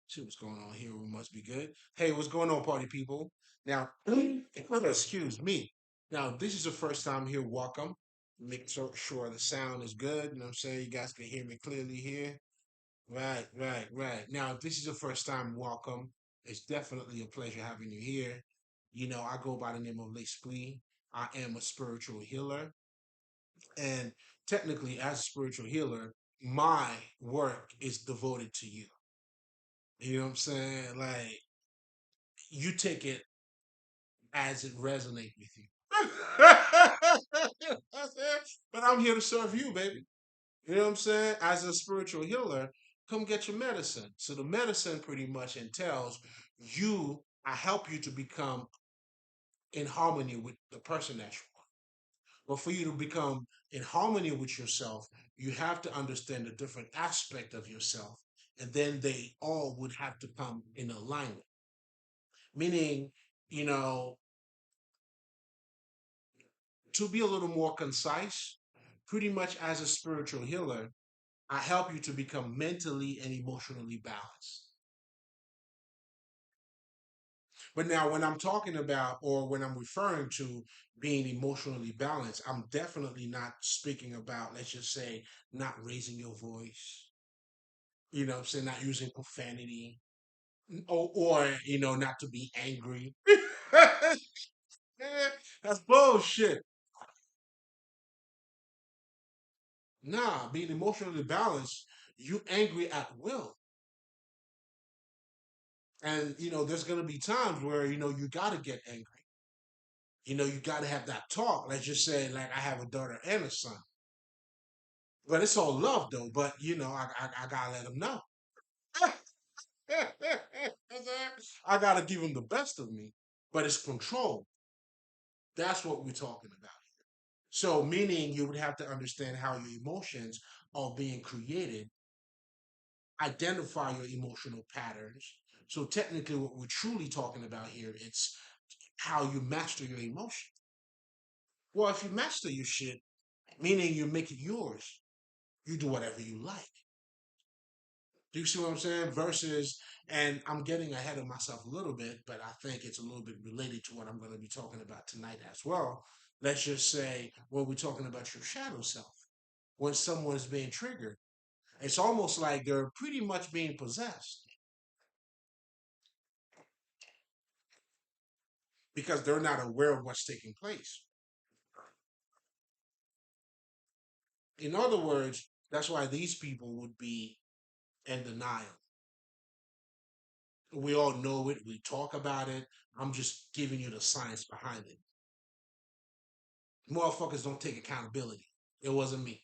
See what's going on here. We must be good. Hey, what's going on, party people? Now, excuse me. Now, this is the first time here. Welcome. Make sure the sound is good. You know what I'm saying? You guys can hear me clearly here. Right, right, right. Now, if this is the first time, welcome. It's definitely a pleasure having you here. You know, I go by the name of Splee. I am a spiritual healer. And technically, as a spiritual healer, my work is devoted to you. You know what I'm saying? Like, you take it as it resonates with you. But I'm here to serve you, baby. You know what I'm saying? As a spiritual healer, come get your medicine. So the medicine pretty much entails you, I help you to become in harmony with the person that you are. But for you to become in harmony with yourself, you have to understand the different aspect of yourself. And then they all would have to come in alignment. Meaning, you know, to be a little more concise, pretty much as a spiritual healer, I help you to become mentally and emotionally balanced. But now, when I'm talking about or when I'm referring to being emotionally balanced, I'm definitely not speaking about, let's just say, not raising your voice, you know what I'm saying, not using profanity, or not to be angry. That's bullshit. Nah, being emotionally balanced, you angry at will. And there's gonna be times where you gotta get angry. You gotta have that talk. Let's just say, like, I have a daughter and a son, but it's all love though. But I gotta let them know. I gotta give them the best of me, but it's control. That's what we're talking about. So, meaning you would have to understand how your emotions are being created, identify your emotional patterns. So, technically, what we're truly talking about here, it's how you master your emotion. Well, if you master your shit, meaning you make it yours, you do whatever you like. Do you see what I'm saying? Versus, and I'm getting ahead of myself a little bit, but I think it's a little bit related to what I'm going to be talking about tonight as well. Let's just say when we're talking about your shadow self, when someone's being triggered, it's almost like they're pretty much being possessed because they're not aware of what's taking place. In other words, that's why these people would be in denial. We all know it. We talk about it. I'm just giving you the science behind it. Motherfuckers don't take accountability. It wasn't me.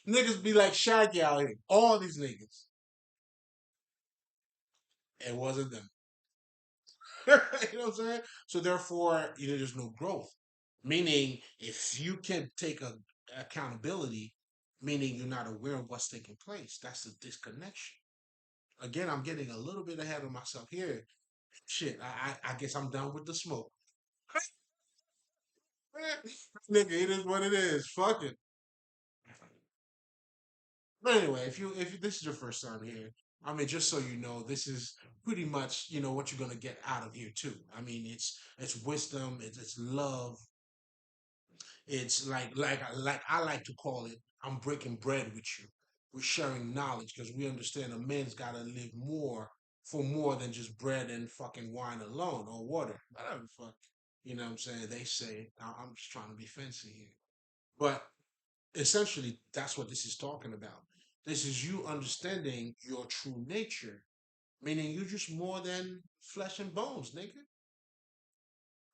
Niggas be like Shaggy out here. All these niggas. It wasn't them. You know what I'm saying? So therefore, there's no growth. Meaning, if you can take accountability, meaning you're not aware of what's taking place, that's the disconnection. Again, I'm getting a little bit ahead of myself here. Shit, I guess I'm done with the smoke. Nigga, it is what it is. Fuck it. But anyway, if this is your first time here, I mean, just so you know, this is pretty much what you're gonna get out of here too. I mean, it's wisdom, it's love, it's like I like to call it. I'm breaking bread with you. We're sharing knowledge because we understand a man's got to live more for more than just bread and fucking wine alone or water, whatever the fuck. You know what I'm saying? They say. I'm just trying to be fancy here, but essentially that's what this is talking about. This is you understanding your true nature, meaning you're just more than flesh and bones, nigga.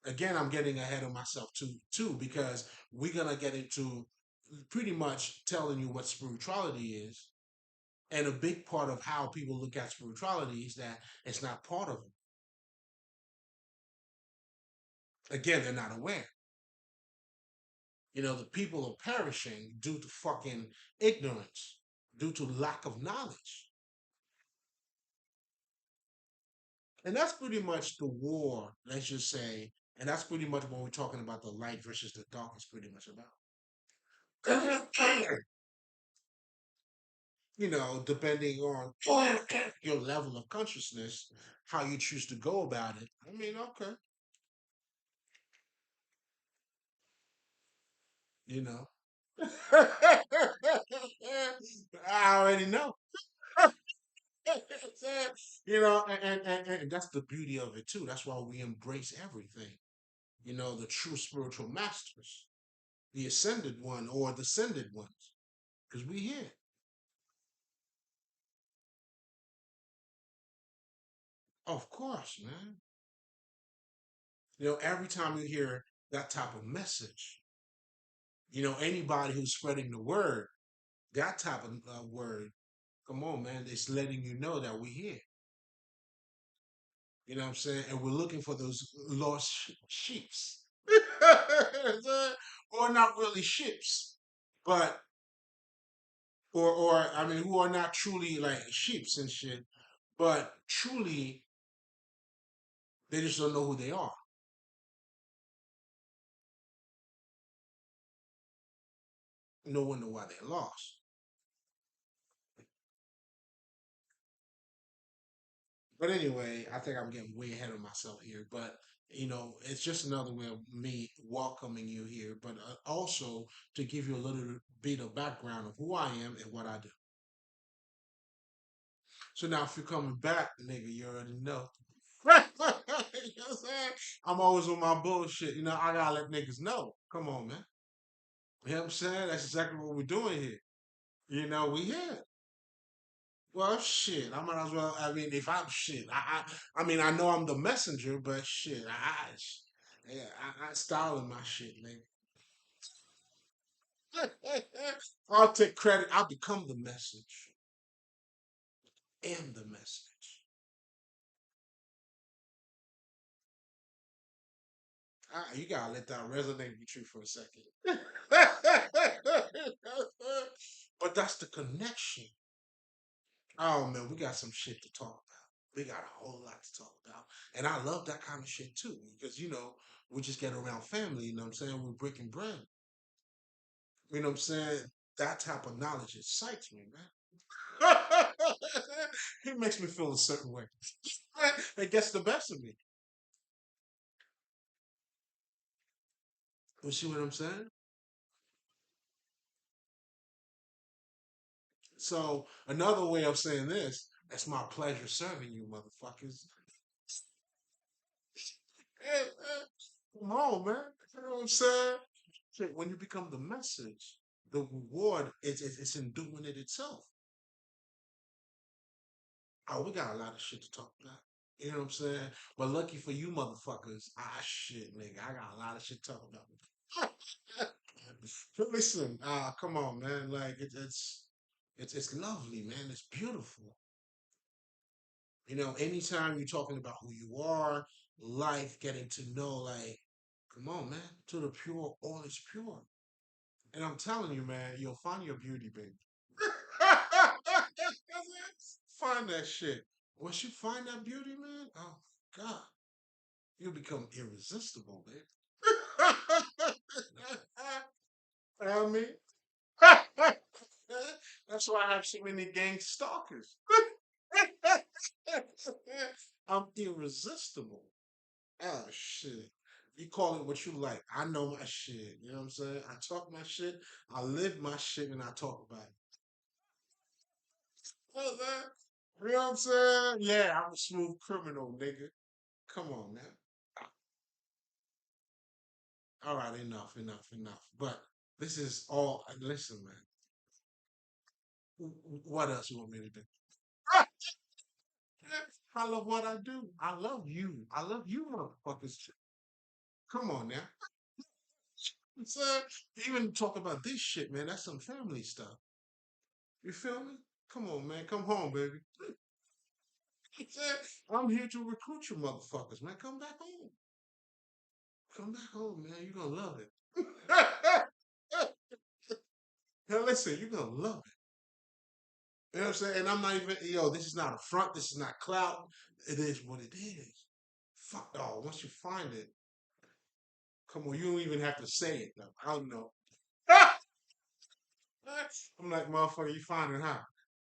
Again, I'm getting ahead of myself too, because we're gonna get into pretty much telling you what spirituality is. And a big part of how people look at spirituality is that it's not part of them. Again, they're not aware. The people are perishing due to fucking ignorance, due to lack of knowledge. And that's pretty much the war, let's just say. And that's pretty much when we're talking about the light versus the dark is pretty much about. depending on your level of consciousness, how you choose to go about it. I mean, okay, you know. I already know. And that's the beauty of it too. That's why we embrace everything. The true spiritual masters, the ascended one or the ascended ones, because we here. Of course, man. Every time you hear that type of message, anybody who's spreading the word, that type of word, come on, man, it's letting you know that we're here. You know what I'm saying? And we're looking for those lost sheeps. Or not really ships, but or I mean who are not truly like sheeps and shit, but truly they just don't know who they are. No one know why they're lost. But anyway, I think I'm getting way ahead of myself here. But it's just another way of me welcoming you here, but also to give you a little bit of background of who I am and what I do. So now, if you're coming back, nigga, you already know. You know what I'm saying? I'm always on my bullshit. I gotta let niggas know. Come on, man. You know what I'm saying? That's exactly what we're doing here. We here. Well, shit. I might as well. I mean, if I'm shit, I mean, I know I'm the messenger, but shit, yeah, I styling my shit, nigga. I'll take credit. I'll become the message and the message. You gotta let that resonate with you for a second. But that's the connection. Oh man, we got some shit to talk about. We got a whole lot to talk about. And I love that kind of shit too. Because we just get around family, you know what I'm saying? We're breaking bread. You know what I'm saying? That type of knowledge excites me, man. It makes me feel a certain way. It gets the best of me. You see what I'm saying? So another way of saying this, it's my pleasure serving you, motherfuckers. Come on, man. You know what I'm saying? Shit, when you become the message, the reward it's in doing it itself. Oh, we got a lot of shit to talk about. You know what I'm saying? But lucky for you motherfuckers, shit, nigga, I got a lot of shit to talk about. But listen, come on, man. Like it's lovely, man. It's beautiful. Anytime you're talking about who you are, life, getting to know, like, come on, man. To the pure, all is pure. And I'm telling you, man, you'll find your beauty, baby. Find that shit. Once you find that beauty, man, oh God, you become irresistible, baby. I mean, that's why I have so many gang stalkers. I'm irresistible. Oh shit. You call it what you like. I know my shit. You know what I'm saying? I talk my shit. I live my shit and I talk about it. You know what I'm saying? You know what I'm saying? Yeah, I'm a smooth criminal, nigga. Come on, man. All right, enough, enough, enough. But this is all. Listen, man. What else you want me to do? I love what I do. I love you. I love you, motherfuckers. Come on now. So, even talk about this shit, man. That's some family stuff. You feel me? Come on, man. Come home, baby. I'm here to recruit you, motherfuckers, man. Come back home. Come back home, man. You're gonna love it. Now listen, you're gonna love it. You know what I'm saying? And I'm not even, this is not a front, this is not clout. It is what it is. Fuck dog. Once you find it, come on, you don't even have to say it though. I don't know. I'm like, motherfucker, you find it how?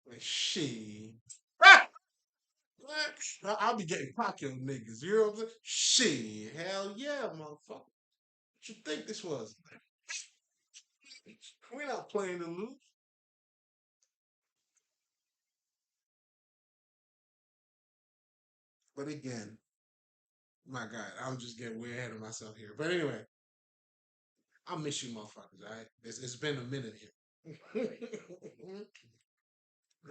Like, shit. I'll be getting pocket on niggas. You know what I'm saying? Shit. Hell yeah, motherfucker. What you think this was? We're not playing to lose. But again, my God, I'm just getting way ahead of myself here. But anyway, I miss you, motherfuckers. All right, it's been a minute here.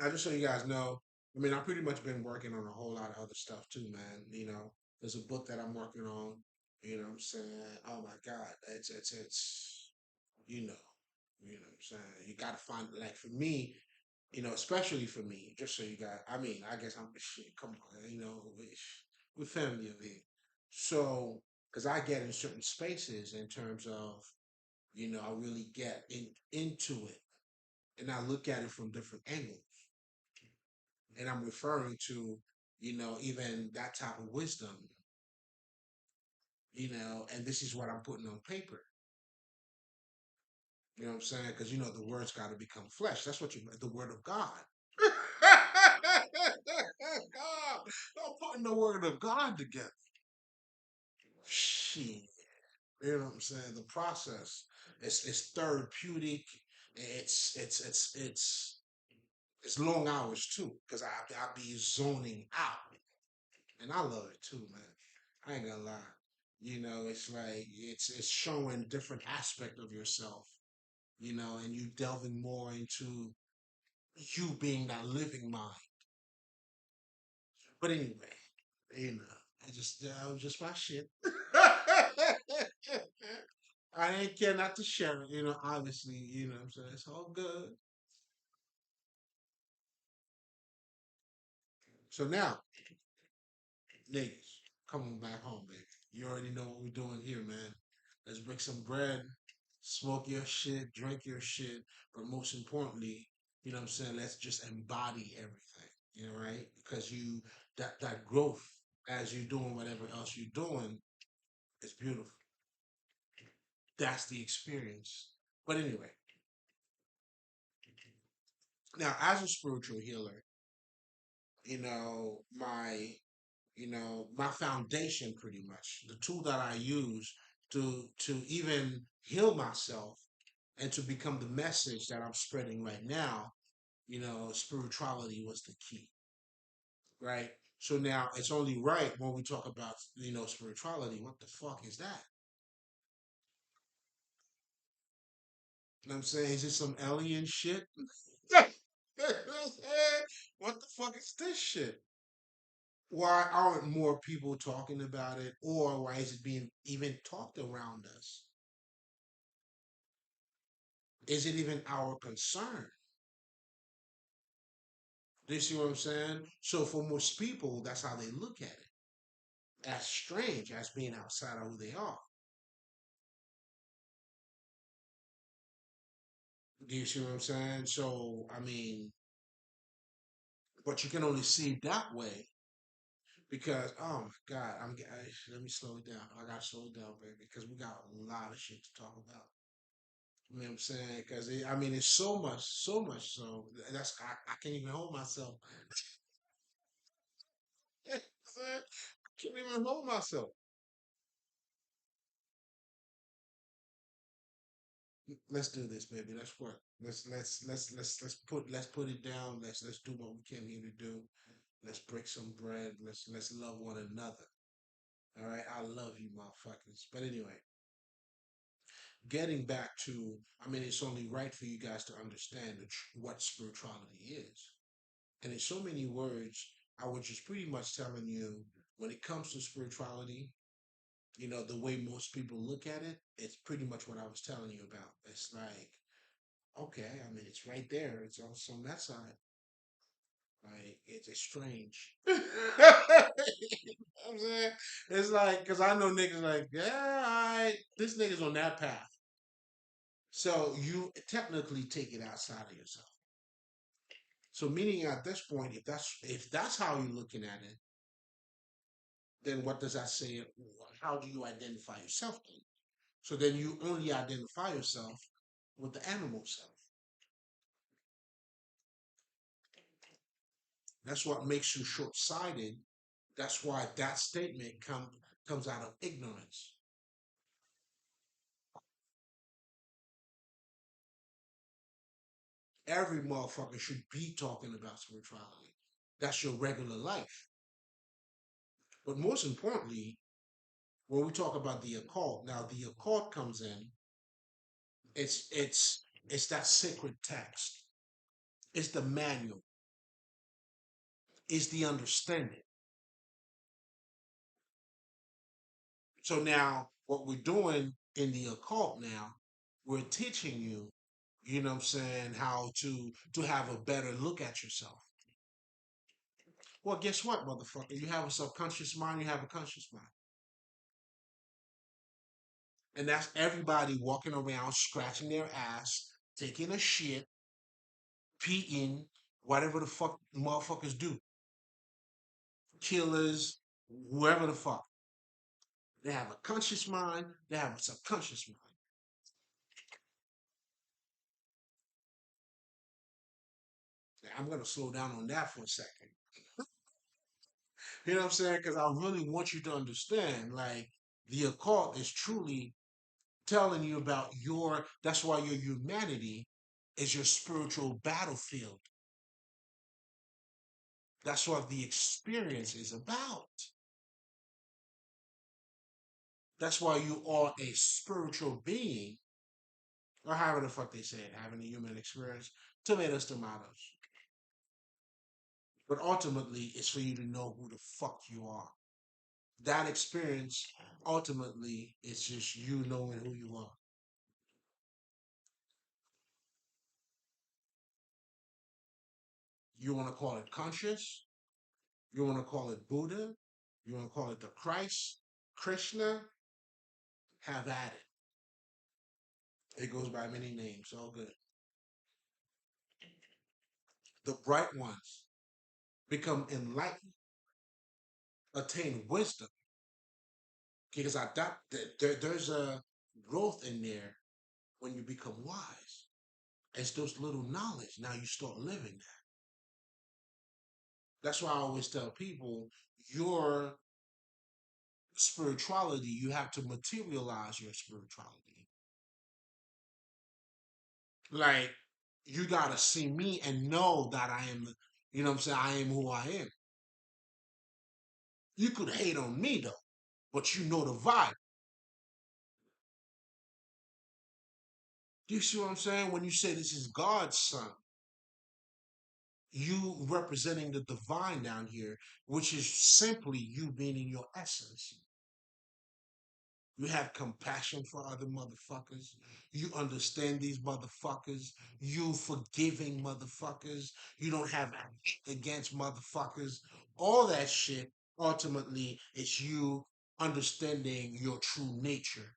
I just so you guys know. I mean, I've pretty much been working on a whole lot of other stuff too, man. There's a book that I'm working on. You know what I'm saying? Oh my God, it's you know what I'm saying? You gotta find like for me, especially for me, just so you got I mean, I guess I'm shit, come on, we're family of here. So because I get in certain spaces in terms of, I really get into it and I look at it from different angles. And I'm referring to, even that type of wisdom, and this is what I'm putting on paper. You know what I'm saying? Because the word's got to become flesh. That's what the word of God. I'm putting the word of God together. Shit. You know what I'm saying? The process. It's therapeutic. It's long hours too, because I be zoning out. And I love it too, man. I ain't gonna lie. It's like it's showing different aspect of yourself, and you delving more into you being that living mind. But anyway, that was just my shit. I ain't care not to share it, obviously, what I'm saying? It's all good. So now, niggas, come on back home, baby. You already know what we're doing here, man. Let's break some bread, smoke your shit, drink your shit, but most importantly, what I'm saying? Let's just embody everything, right? Because that growth as you're doing whatever else you're doing is beautiful. That's the experience. But anyway, now as a spiritual healer, you know, my my foundation pretty much, the tool that I use to even heal myself and to become the message that I'm spreading right now, spirituality was the key, right? So now it's only right when we talk about, spirituality, what the fuck is that? You know what I'm saying? Is it some alien shit? What the fuck is this shit? Why aren't more people talking about it, or why is it being even talked around us? Is it even our concern? Do you see what I'm saying? So for most people, that's how they look at it, as strange, as being outside of who they are. Do you see what I'm saying? So I mean, but you can only see it that way because oh my God, let me slow it down. I gotta slow it down, baby, because we got a lot of shit to talk about. You know what I'm saying? Because I mean, it's so much. So that's I can't even hold myself. I can't even hold myself. Let's do this, baby. Let's work. Let's put it down. Let's do what we came here to do. Let's break some bread. Let's love one another. All right. I love you, motherfuckers. But anyway, getting back to, I mean, it's only right for you guys to understand what spirituality is. And in so many words, I was just pretty much telling you when it comes to spirituality, the way most people look at it, it's pretty much what I was telling you about. It's like, okay, I mean, it's right there. It's also on that side. Like, it's strange. I'm saying? It's like, because I know niggas like, yeah, all right, this nigga's on that path. So you technically take it outside of yourself. So meaning at this point, if that's how you're looking at it, then what does that say? How do you identify yourself then? So then you only identify yourself with the animal self. That's what makes you short-sighted. That's why that statement comes out of ignorance. Every motherfucker should be talking about spirituality. That's your regular life. But most importantly, when we talk about the occult, now the occult comes in, it's that sacred text. It's the manual. It's the understanding. So now what we're doing in the occult now, we're teaching you, you know what I'm saying, how to have a better look at yourself. Well, guess what, motherfucker? You have a subconscious mind, you have a conscious mind. And that's everybody walking around scratching their ass, taking a shit, peeing, whatever the fuck motherfuckers do. Killers, whoever the fuck. They have a conscious mind, they have a subconscious mind. I'm gonna slow down on that for a second. You know what I'm saying? Because I really want you to understand, like, the occult is truly telling you about that's why your humanity is your spiritual battlefield. That's what the experience is about. That's why you are a spiritual being, or however the fuck they say it, having a human experience. Tomatoes, tomatoes. But ultimately, it's for you to know who the fuck you are. That experience, ultimately, it's just you knowing who you are. You want to call it conscious? You want to call it Buddha? You want to call it the Christ? Krishna? Have at it. It goes by many names. All good. The bright ones become enlightened, attain wisdom. Because there's a growth in there when you become wise. It's those little knowledge. Now you start living that. That's why I always tell people your spirituality, you have to materialize your spirituality. Like, you gotta see me and know that I am, you know what I'm saying? I am who I am. You could hate on me though, but you know the vibe. Do you see what I'm saying? When you say this is God's son, you representing the divine down here, which is simply you being in your essence. You have compassion for other motherfuckers. You understand these motherfuckers. You forgiving motherfuckers. You don't have hate against motherfuckers. All that shit, ultimately, it's you understanding your true nature.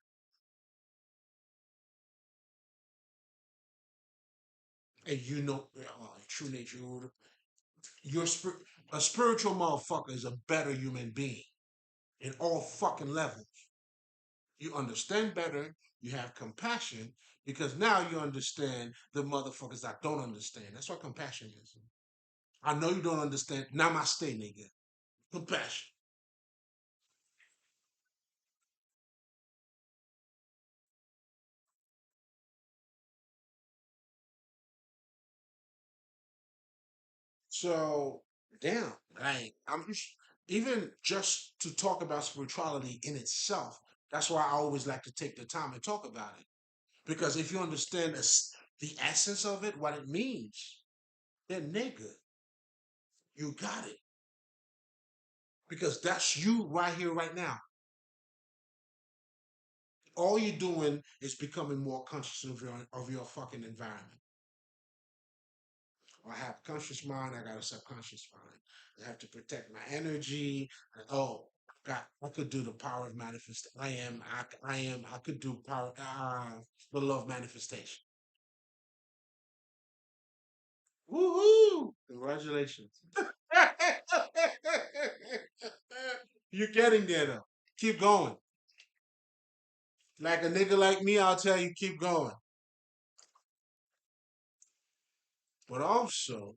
And you know, true nature. Your a spiritual motherfucker is a better human being in all fucking levels. You understand better, you have compassion, because now you understand the motherfuckers that don't understand. That's what compassion is. I know you don't understand. Namaste, nigga. Compassion. So, damn, like, I'm just, even just to talk about spirituality in itself, that's why I always like to take the time and talk about it. Because if you understand the essence of it, what it means, then nigga, you got it. Because that's you right here, right now. All you're doing is becoming more conscious of your fucking environment. I have a conscious mind, I got a subconscious mind. I have to protect my energy. Oh, God, I could do the power of manifestation. I could do power, the law of manifestation. Woohoo! Congratulations. You're getting there though. Keep going. Like a nigga like me, I'll tell you, keep going. But also,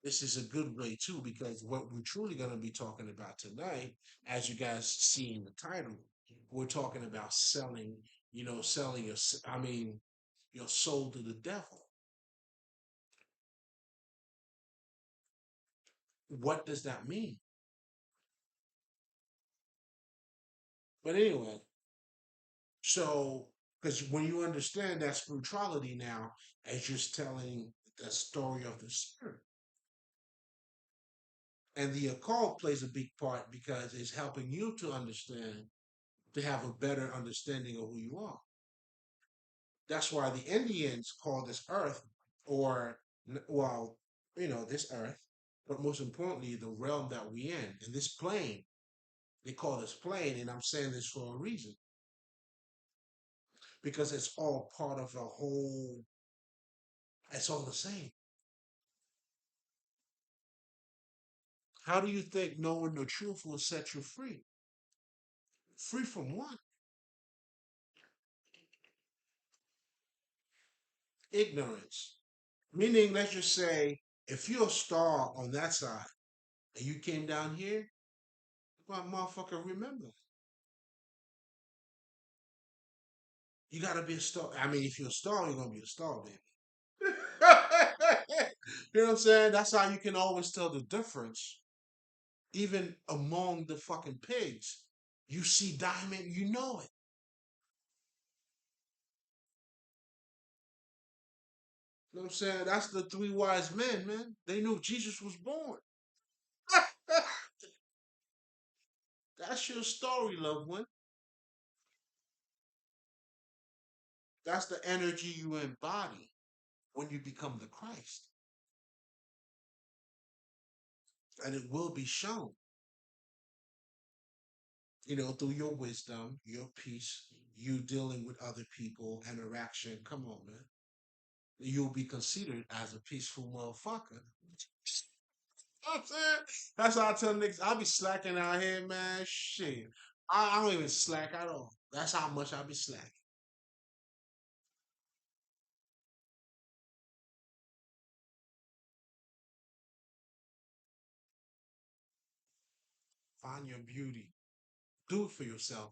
this is a good way too, because what we're truly going to be talking about tonight, as you guys see in the title, we're talking about selling, selling I mean, your soul to the devil. What does that mean? But anyway, so because when you understand that spirituality now, as just telling the story of the spirit, and the occult plays a big part because it's helping you to understand, to have a better understanding of who you are. That's why the Indians call this earth, or, well, this earth, but most importantly, the realm that we in. And this plane, they call this plane, and I'm saying this for a reason, because it's all part of a whole, it's all the same. How do you think knowing the truth will set you free? Free from what? Ignorance. Meaning, let's just say, if you're a star on that side and you came down here, well, motherfucker, remember, you gotta be a star. I mean, if you're a star, you're gonna be a star, baby. You know what I'm saying? That's how you can always tell the difference, even among the fucking pigs. You see diamond, you know it. You know what I'm saying? That's the three wise men, man. They knew Jesus was born. That's your story, loved one. That's the energy you embody when you become the Christ. And it will be shown, through your wisdom, your peace, you dealing with other people, interaction. Come on, man. You'll be considered as a peaceful motherfucker. You know what I'm saying? That's how I tell niggas. I be slacking out here, man. Shit. I don't even slack at all. That's how much I be slacking. Find your beauty. Do it for yourself.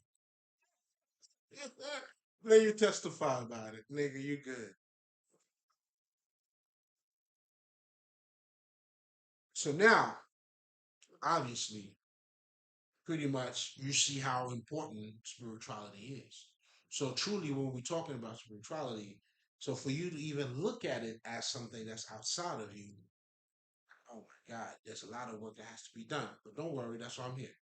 Then you testify about it. Nigga, you good. So now, obviously, pretty much you see how important spirituality is. So truly, when we're talking about spirituality, so for you to even look at it as something that's outside of you, oh my God, there's a lot of work that has to be done. But don't worry, that's why I'm here.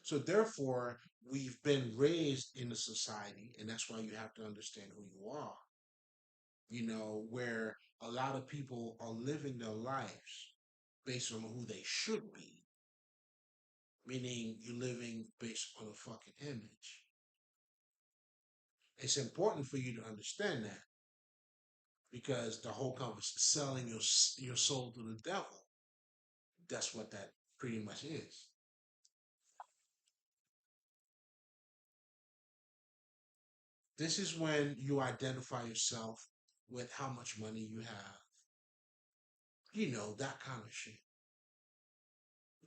So therefore, we've been raised in a society, and that's why you have to understand who you are. Where a lot of people are living their lives based on who they should be, meaning you're living based on a fucking image. It's important for you to understand that, because the whole conversation, selling your soul to the devil, that's what that pretty much is. This is when you identify yourself with how much money you have, that kind of shit.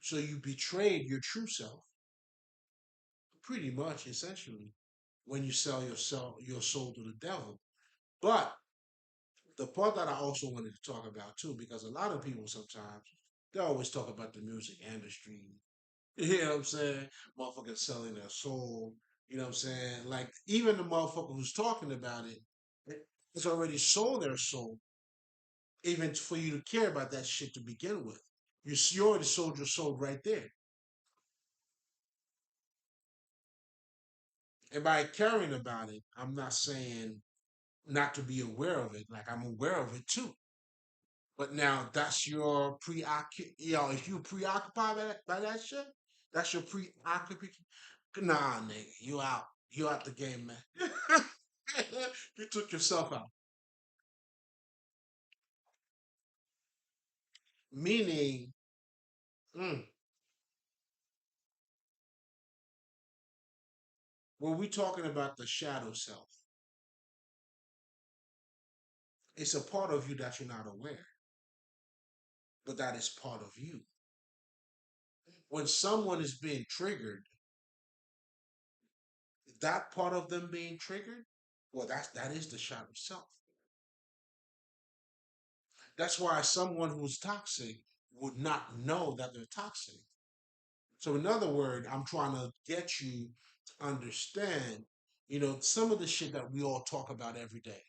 So you betrayed your true self, pretty much, essentially, when you sell your soul to the devil. But the part that I also wanted to talk about too, because a lot of people sometimes they always talk about the music industry. You know what I'm saying? Motherfuckers selling their soul. You know what I'm saying? Like even the motherfucker who's talking about it, it's already sold their soul. Even for you to care about that shit to begin with, you already sold your soul right there. And by caring about it, I'm not saying not to be aware of it. Like I'm aware of it too. But now that's your if you preoccupied by that shit, that's your preoccupation. Nah, nigga, you out. You out the game, man. You took yourself out. Meaning, mm, when we talking about the shadow self, It's a part of you that you're not aware, but that is part of you. When someone is being triggered, that part of them being triggered, well, that is the shadow self. That's why someone who's toxic would not know that they're toxic. So, in other words, I'm trying to get you to understand, some of the shit that we all talk about every day.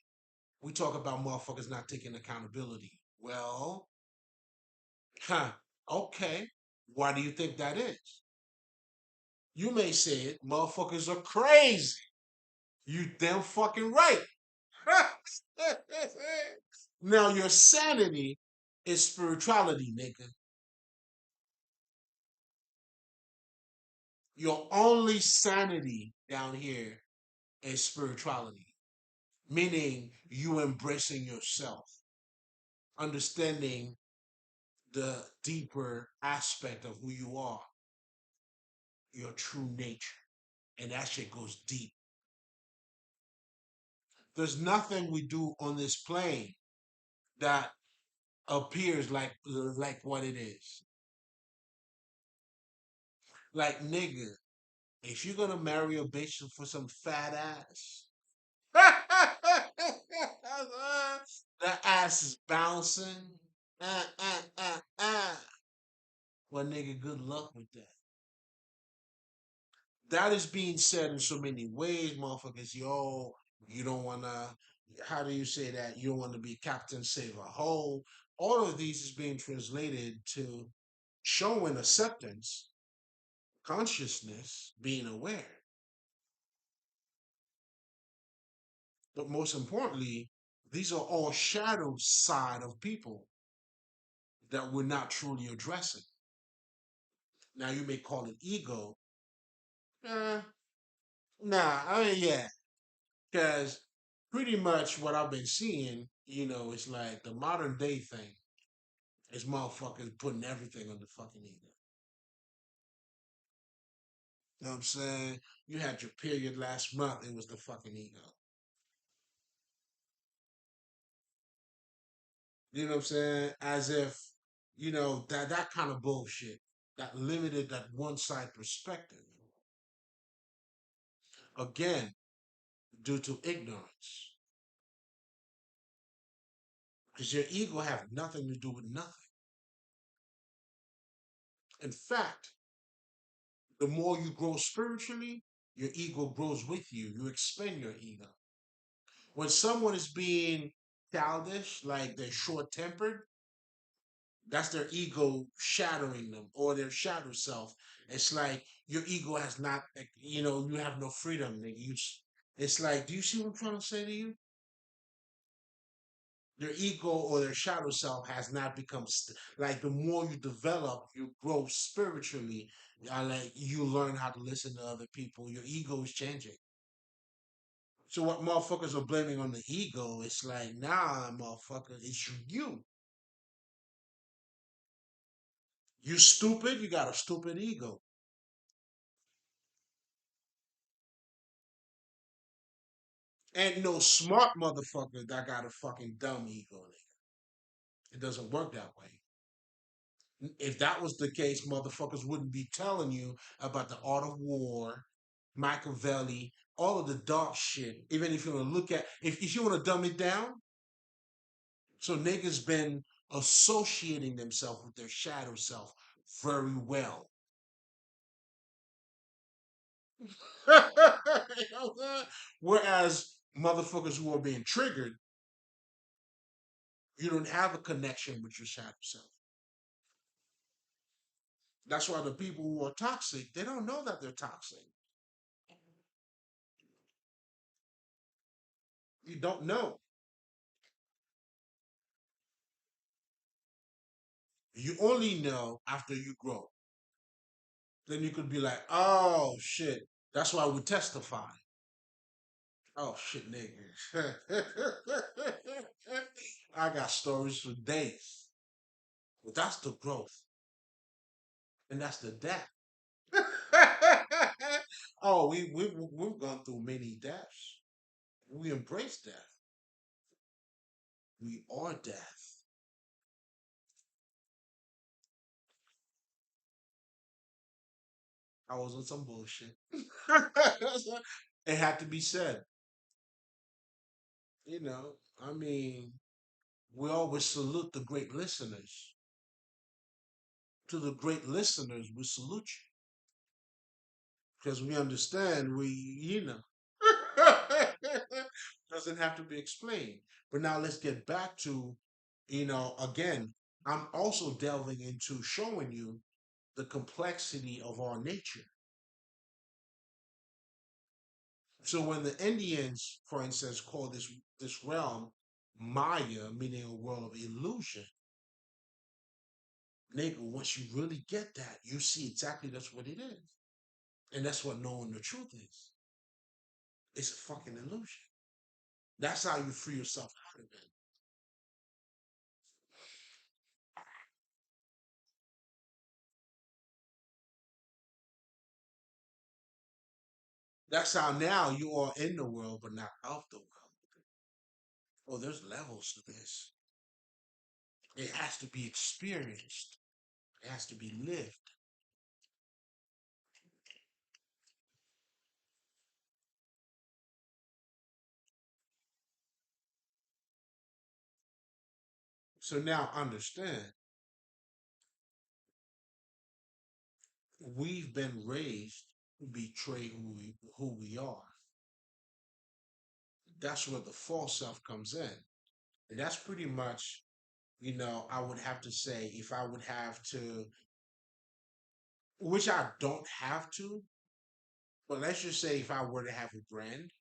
We talk about motherfuckers not taking accountability. Well, huh, okay. Why do you think that is? You may say it, motherfuckers are crazy. You damn fucking right. Now, your sanity is spirituality, nigga. Your only sanity down here is spirituality, meaning you embracing yourself, understanding the deeper aspect of who you are, your true nature. And that shit goes deep. There's nothing we do on this plane that appears like what it is. Like nigga, if you're gonna marry a bitch for some fat ass, that ass is bouncing. Uh, uh, uh, uh. Well, nigga, good luck with that. That is being said in so many ways, motherfuckers. Yo, you don't wanna. How do you say that? You don't want to be Captain Save a Hole. All of these is being translated to showing acceptance, consciousness, being aware. But most importantly, these are all shadow side of people that we're not truly addressing. Now you may call it ego. Uh, I mean, yeah, because pretty much what I've been seeing, it's like the modern day thing is motherfuckers putting everything on the fucking ego. You know what I'm saying? You had your period last month, it was the fucking ego. You know what I'm saying? As if, that kind of bullshit, that limited, that one side perspective. Again, due to ignorance. Because your ego have nothing to do with nothing. In fact, the more you grow spiritually, your ego grows with you. You expand your ego. When someone is being childish, like they're short tempered, that's their ego shadowing them or their shadow self. It's like your ego has not, you have no freedom. Nigga. It's like, do you see what I'm trying to say to you? Their ego or their shadow self has not become like the more you develop, you grow spiritually. Like you learn how to listen to other people. Your ego is changing. So what motherfuckers are blaming on the ego, it's like, nah, motherfucker, it's you. You stupid, you got a stupid ego. Ain't no smart motherfucker that got a fucking dumb ego, nigga. It doesn't work that way. If that was the case, motherfuckers wouldn't be telling you about the art of war, Machiavelli, all of the dark shit. Even if you want to look at, if you want to dumb it down, so niggas been associating themselves with their shadow self very well. You know what I'm saying? Whereas motherfuckers who are being triggered, you don't have a connection with your shadow self. That's why the people who are toxic, they don't know that they're toxic. You don't know. You only know after you grow. Then you could be like, oh shit. That's why we testify. Oh shit, nigga. I got stories for days. But that's the growth. And that's the death. Oh, we've gone through many deaths. We embrace death. We are death. I was on some bullshit. It had to be said. You know, I mean, we always salute the great listeners. To the great listeners, we salute you because we understand doesn't have to be explained. But now let's get back to, again, I'm also delving into showing you the complexity of our nature. So when the Indians, for instance, call this realm Maya, meaning a world of illusion, nigga, once you really get that, you see exactly that's what it is. And that's what knowing the truth is. It's a fucking illusion. That's how you free yourself out of it. That's how now you are in the world, but not of the world. Oh, there's levels to this. It has to be experienced. It has to be lived. So now understand, we've been raised to betray who we are. That's where the false self comes in. And that's pretty much, I would have to say if I would have to, which I don't have to, but let's just say if I were to have a brand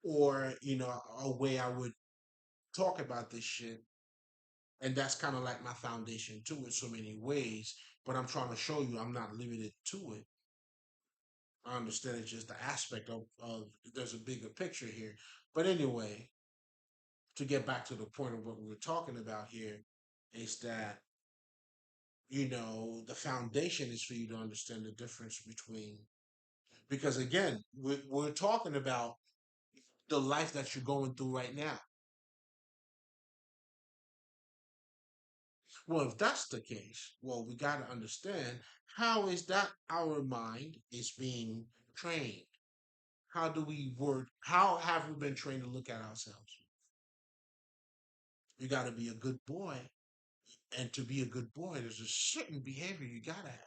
or, a way I would talk about this shit, and that's kind of like my foundation too in so many ways, but I'm trying to show you I'm not limited to it. I understand it's just the aspect of there's a bigger picture here. But anyway, to get back to the point of what we were talking about here, is that the foundation is for you to understand the difference between, because again we're talking about the life that you're going through right now. Well, if that's the case, well, we got to understand, how is that our mind is being trained? How do we work? How have we been trained to look at ourselves? You got to be a good boy, and to be a good boy there's a certain behavior you got to have.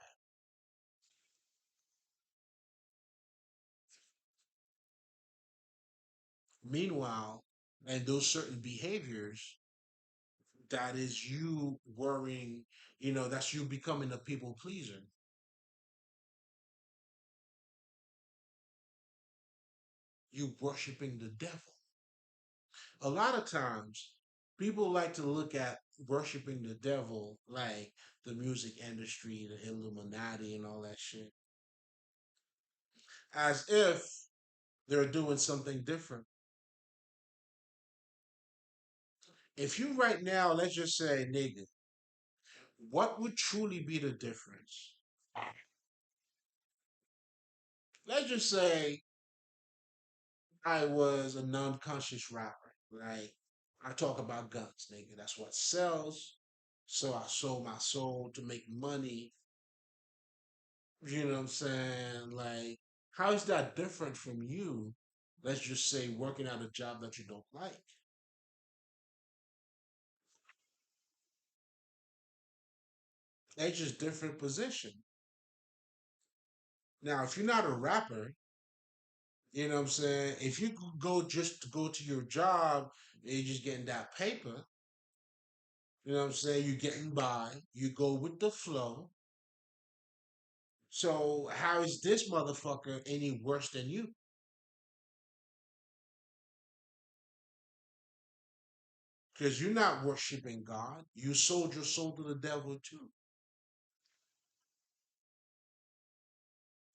Meanwhile, and those certain behaviors, that is you worrying, that's you becoming a people pleaser, you worshiping the devil. A lot of times people like to look at worshiping the devil like the music industry, the Illuminati and all that shit, as if they're doing something different. If you right now, let's just say, nigga, what would truly be the difference? Let's just say I was a non-conscious rapper. Like, I talk about guns, nigga. That's what sells. So I sold my soul to make money. You know what I'm saying? Like, how is that different from you? Let's just say working at a job that you don't like. They just different position. Now, if you're not a rapper, you know what I'm saying? If you could go just to go to your job and you're just getting that paper, you know what I'm saying? You're getting by. You go with the flow. So how is this motherfucker any worse than you? Because you're not worshiping God. You sold your soul to the devil too.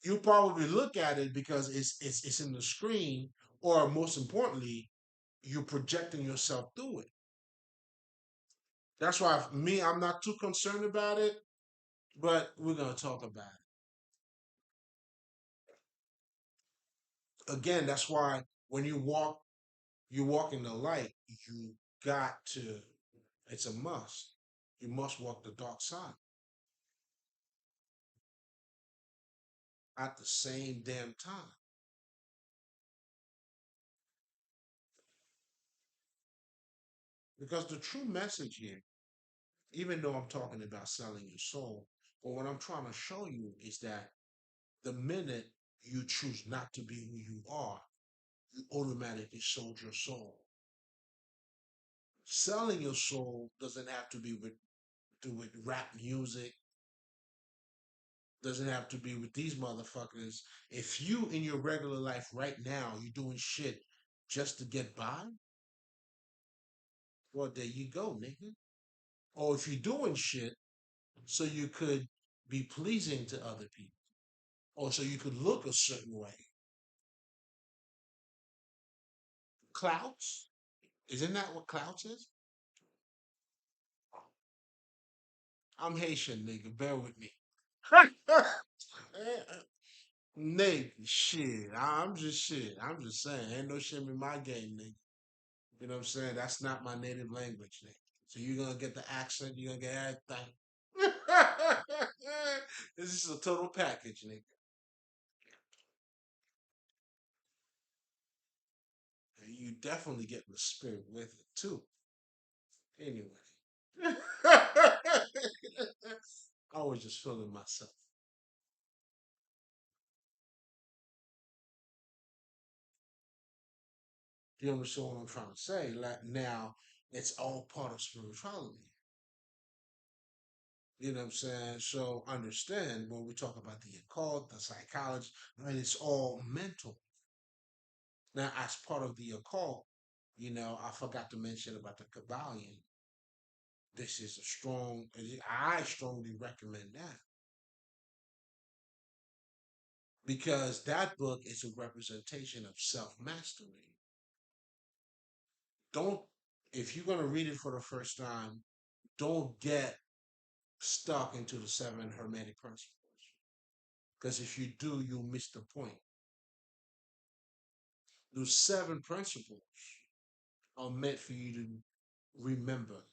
You probably look at it because it's in the screen, or most importantly, you're projecting yourself through it. That's why me, I'm not too concerned about it, but we're gonna talk about it. Again, that's why when you walk in the light, you got to, it's a must. You must walk the dark side at the same damn time. Because the true message here, even though I'm talking about selling your soul, but what I'm trying to show you is that the minute you choose not to be who you are, you automatically sold your soul. Selling your soul doesn't have to be do with rap music, doesn't have to be with these motherfuckers. If you in your regular life right now, you're doing shit just to get by, well, there you go, nigga. Or if you're doing shit so you could be pleasing to other people, or so you could look a certain way. Clouts? Isn't that what clouts is? I'm Haitian, nigga. Bear with me. Nigga, shit. I'm just shit. I'm just saying. Ain't no shit in my game, nigga. You know what I'm saying? That's not my native language, nigga. So you're gonna get the accent, you're gonna get everything. This is a total package, nigga. And you definitely get the spirit with it too. Anyway. I was just feeling myself. You understand what I'm trying to say? Like now, it's all part of spirituality. You know what I'm saying? So understand when we talk about the occult, the psychology, I mean, it's all mental. Now, as part of the occult, I forgot to mention about the Kabbalion. This is a strong, I strongly recommend that because that book is a representation of self mastery. Don't, if you're going to read it for the first time, don't get stuck into the seven hermetic principles. Because if you do, you'll miss the point. Those seven principles are meant for you to remember.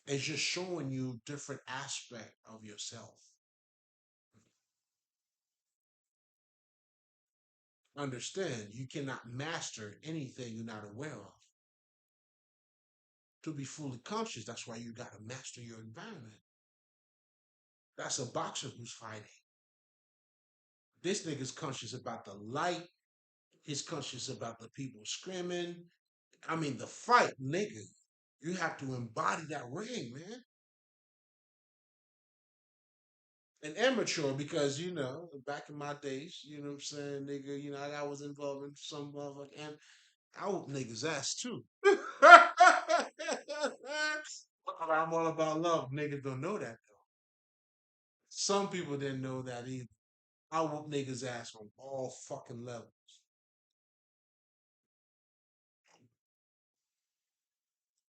It's just showing you different aspect of yourself. Understand, you cannot master anything you're not aware of. To be fully conscious, that's why you got to master your environment. That's a boxer who's fighting. This nigga's conscious about the light. He's conscious about the people screaming. I mean, the fight, nigga. You have to embody that ring, man. And amateur because back in my days, you know what I'm saying, nigga, I was involved in some motherfucker and I whoop niggas ass too. I'm all about love. Niggas don't know that though. Some people didn't know that either. I whoop niggas ass on all fucking levels.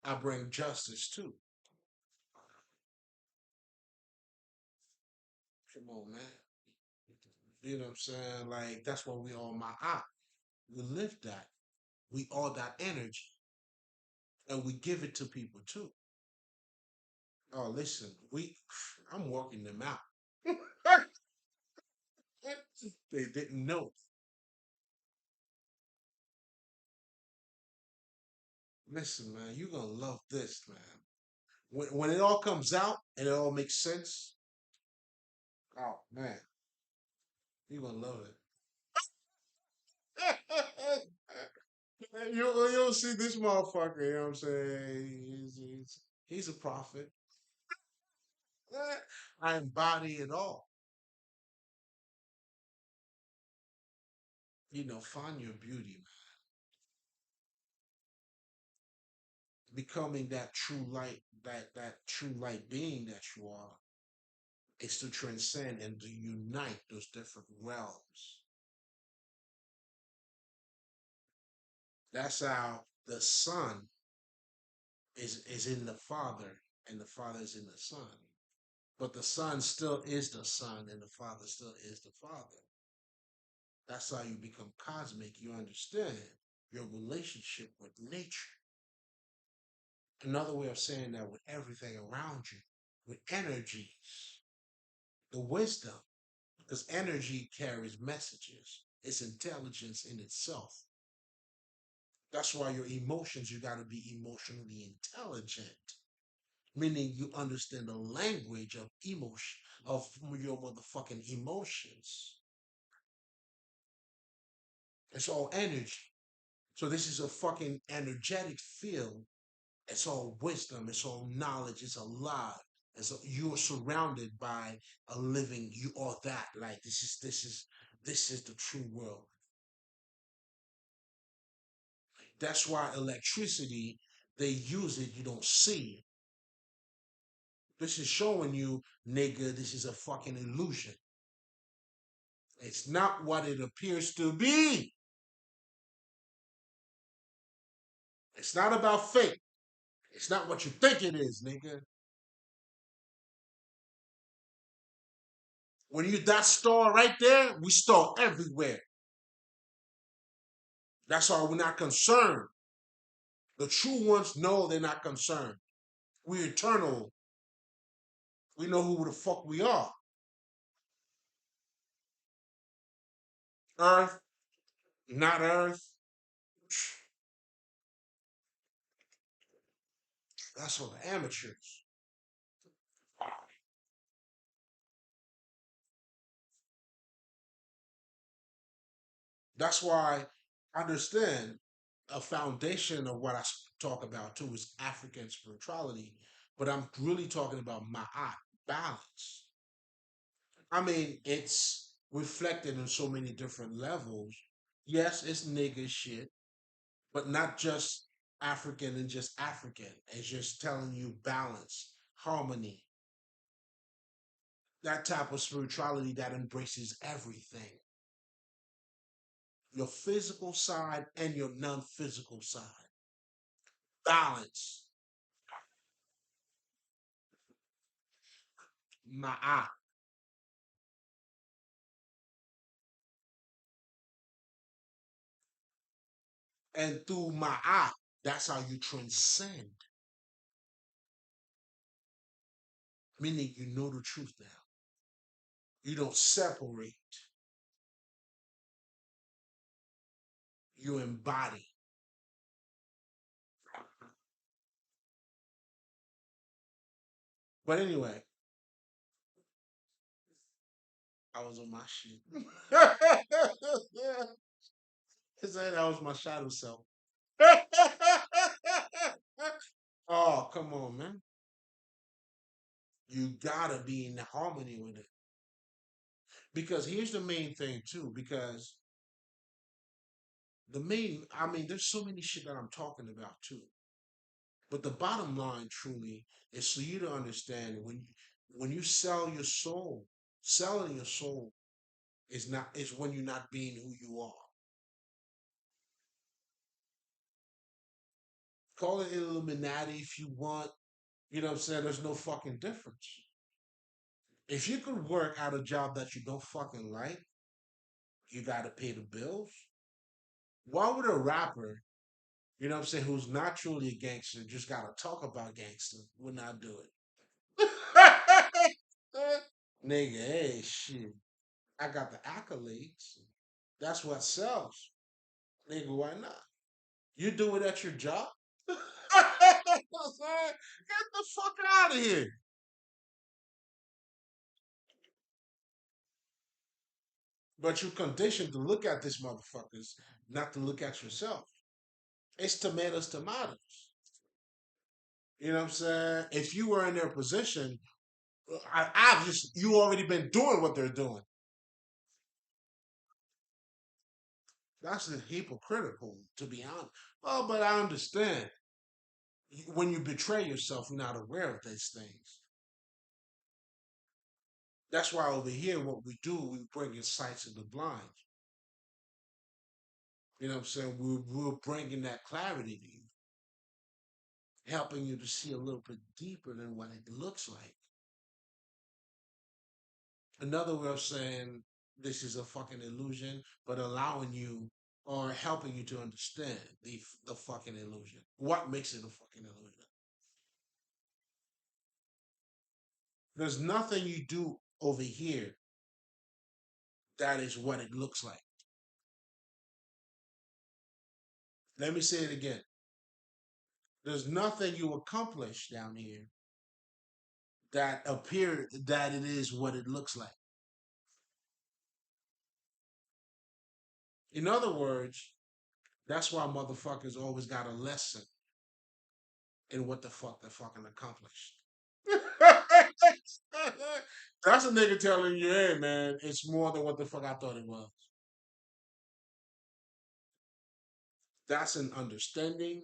I bring justice too. Come on, man. You know what I'm saying? Like that's what we all my eye. We live that. We all that energy. And we give it to people too. Oh, listen, I'm working them out. They didn't know. Listen, man, you're gonna love this, man. When it all comes out and it all makes sense, oh man, you're gonna love it. You'll see this motherfucker, you know what I'm saying? He's a prophet. I embody it all. Find your beauty, becoming that true light, that true light being that you are, is to transcend and to unite those different realms. That's how the Son is in the Father, and the Father is in the Son. But the Son still is the Son, and the Father still is the Father. That's how you become cosmic. You understand your relationship with nature. Another way of saying that with everything around you, with energies, the wisdom, because energy carries messages. It's intelligence in itself. That's why your emotions, you got to be emotionally intelligent, meaning you understand the language of emotion, of your motherfucking emotions. It's all energy. So this is a fucking energetic field. It's all wisdom. It's all knowledge. It's alive. You're surrounded by a living. You are that. Like this is the true world. That's why electricity, they use it. You don't see it. This is showing you, nigga. This is a fucking illusion. It's not what it appears to be. It's not about fate. It's not what you think it is, nigga. When you that star right there, we star everywhere. That's why we're not concerned. The true ones know they're not concerned. We're eternal. We know who the fuck we are. Earth, not Earth. That's for the amateurs. That's why I understand a foundation of what I talk about too is African spirituality, but I'm really talking about ma'at, balance. I mean, it's reflected in so many different levels. Yes, it's nigga shit, but not just African and just African. It's just telling you balance, harmony, that type of spirituality that embraces everything, your physical side and your non physical side. Balance, ma'at. And through ma'at, that's how you transcend, meaning you know the truth now. You don't separate, you embody. But anyway, I was on my shit. Said that was my shadow self. Oh, come on, man. You gotta be in harmony with it. Because here's the main thing too, because I mean, there's so many shit that I'm talking about too. But the bottom line truly is for you to understand when you sell your soul, selling your soul is when you're not being who you are. Call it Illuminati if you want. You know what I'm saying? There's no fucking difference. If you could work at a job that you don't fucking like, you gotta pay the bills. Why would a rapper, you know what I'm saying, who's not truly a gangster, just gotta talk about gangster, would not do it? Nigga, hey, shit. I got the accolades. That's what sells. Nigga, why not? You do it at your job? Get the fuck out of here. But you conditioned to look at these motherfuckers, not to look at yourself. It's tomatoes, tomatoes. You know what I'm saying? If you were in their position, I've just you already been doing what they're doing. That's hypocritical, to be honest. Oh, but I understand. When you betray yourself, you're not aware of these things. That's why over here, what we do, we bring in sights of the blind. You know what I'm saying? We're bringing that clarity to you, helping you to see a little bit deeper than what it looks like. Another way of saying this is a fucking illusion, but allowing you or helping you to understand the fucking illusion. What makes it a fucking illusion? There's nothing you do over here that is what it looks like. Let me say it again. There's nothing you accomplish down here that appear that it is what it looks like. In other words, that's why motherfuckers always got a lesson in what the fuck they're fucking accomplished. That's a nigga telling you, hey man, it's more than what the fuck I thought it was. That's an understanding.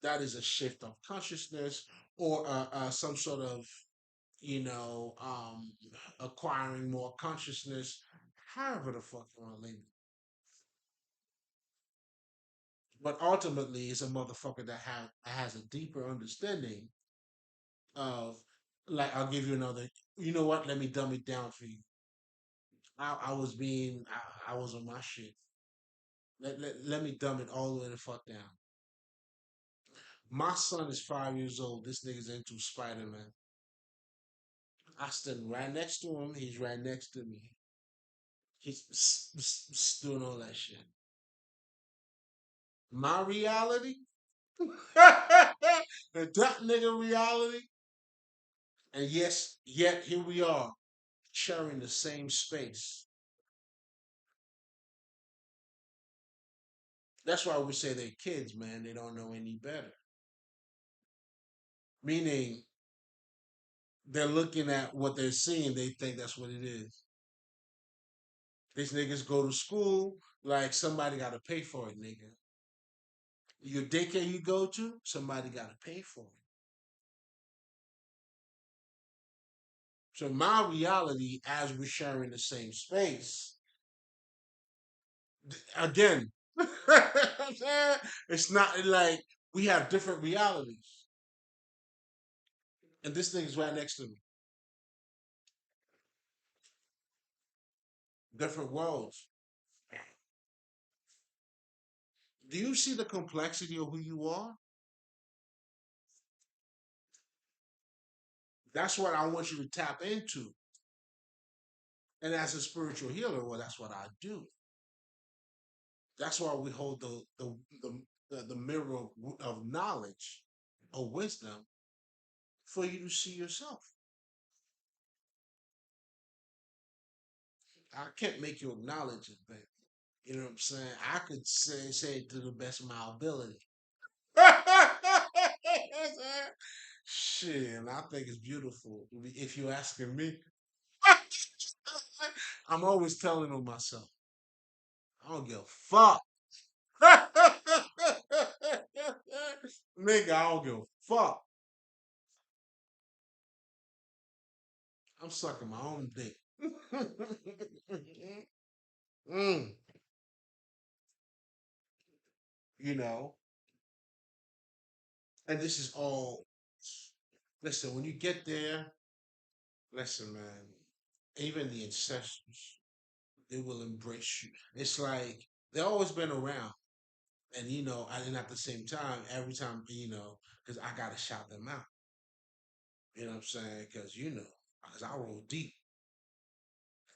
That is a shift of consciousness or some sort of, you know, acquiring more consciousness. However the fuck you want to label it. But ultimately, it's a motherfucker that has a deeper understanding of, like, I'll give you another. You know what? Let me dumb it down for you. I was on my shit. Let me dumb it all the way the fuck down. My son is 5 years old. This nigga's into Spider Man. I stand right next to him. He's right next to me. He's doing all that shit. My reality, that nigga reality, and yes, yet here we are sharing the same space. That's why we say they're kids, man. They don't know any better. Meaning they're looking at what they're seeing, they think that's what it is. These niggas go to school like somebody got to pay for it, nigga. Your daycare you go to, somebody got to pay for it. So my reality, as we're sharing the same space, again, it's not like we have different realities, and this thing is right next to me. Different worlds. Do you see the complexity of who you are? That's what I want you to tap into. And as a spiritual healer, well, that's what I do. That's why we hold the mirror of knowledge, of wisdom, for you to see yourself. I can't make you acknowledge it, but you know what I'm saying? I could say it to the best of my ability. Shit, and I think it's beautiful. If you're asking me, I'm always telling on myself. I don't give a fuck. Nigga, I don't give a fuck. I'm sucking my own dick. Mm, you know, and this is all. Listen, when you get there, listen, man. Even the ancestors, they will embrace you. It's like they've always been around, and and at the same time, every time, because I gotta shout them out. You know what I'm saying? Because I roll deep,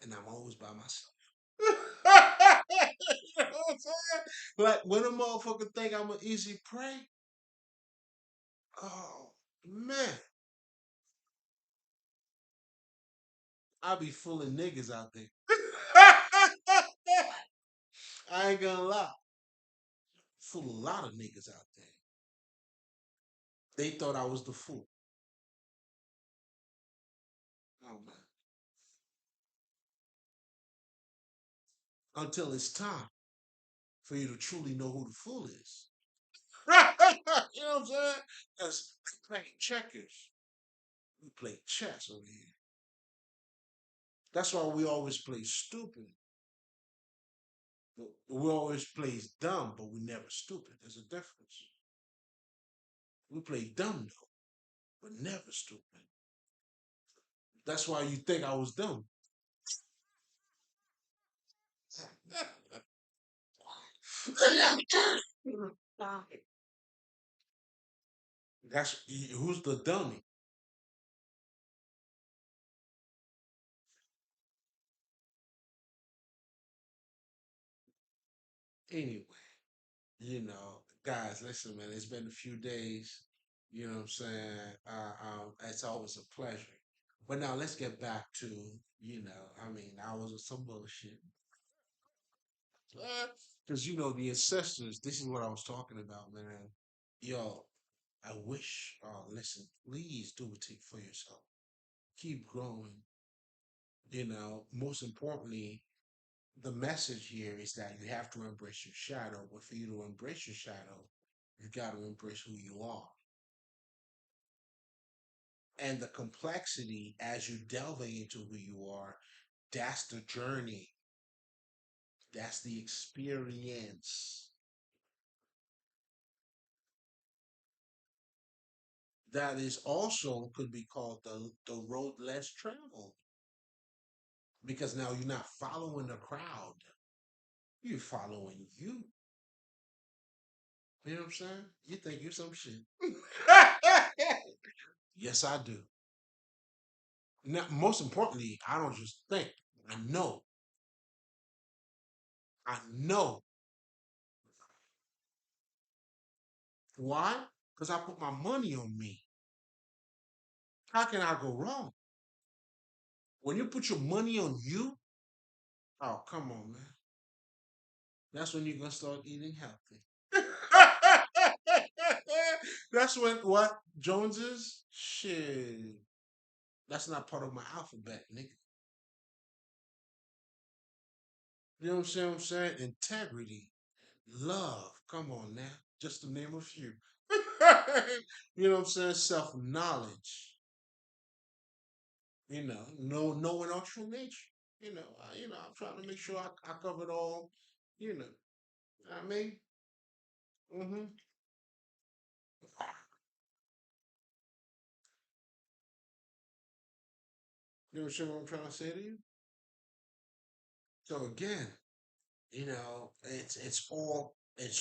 and I'm always by myself. You know what I'm saying? Like when a motherfucker think I'm an easy prey, oh man, I be full of niggas out there. I ain't gonna lie, full a lot of niggas out there. They thought I was the fool. Oh man, until it's time for you to truly know who the fool is. You know what I'm saying? Because playing checkers, we play chess over here. That's why we always play stupid. We always play dumb, but we never stupid. There's a difference. We play dumb though, but never stupid. That's why you think I was dumb. That's who's the dummy. Anyway, guys, listen, man. It's been a few days. You know what I'm saying? It's always a pleasure. But now let's get back to, I mean, I was with some bullshit. Because, the ancestors, this is what I was talking about, man. Yo, I wish, listen, please do it for yourself. Keep growing. Most importantly, the message here is that you have to embrace your shadow. But for you to embrace your shadow, you got to embrace who you are. And the complexity as you delving into who you are, that's the journey. That's the experience. That is also could be called the road less traveled. Because now you're not following the crowd. You're following you. You know what I'm saying? You think you're some shit. Yes, I do. Now, most importantly, I don't just think. I know. I know. Why? Because I put my money on me. How can I go wrong? When you put your money on you, oh, come on, man. That's when you're going to start eating healthy. That's when what? Jones is? Shit. That's not part of my alphabet, nigga. You know what I'm saying? Integrity, love. Come on now. Just to name a few. You know what I'm saying? Self knowledge. Knowing our true nature. I'm trying to make sure I covered all. You know, I mean, hmm you know what I'm trying to say to you. So again, it's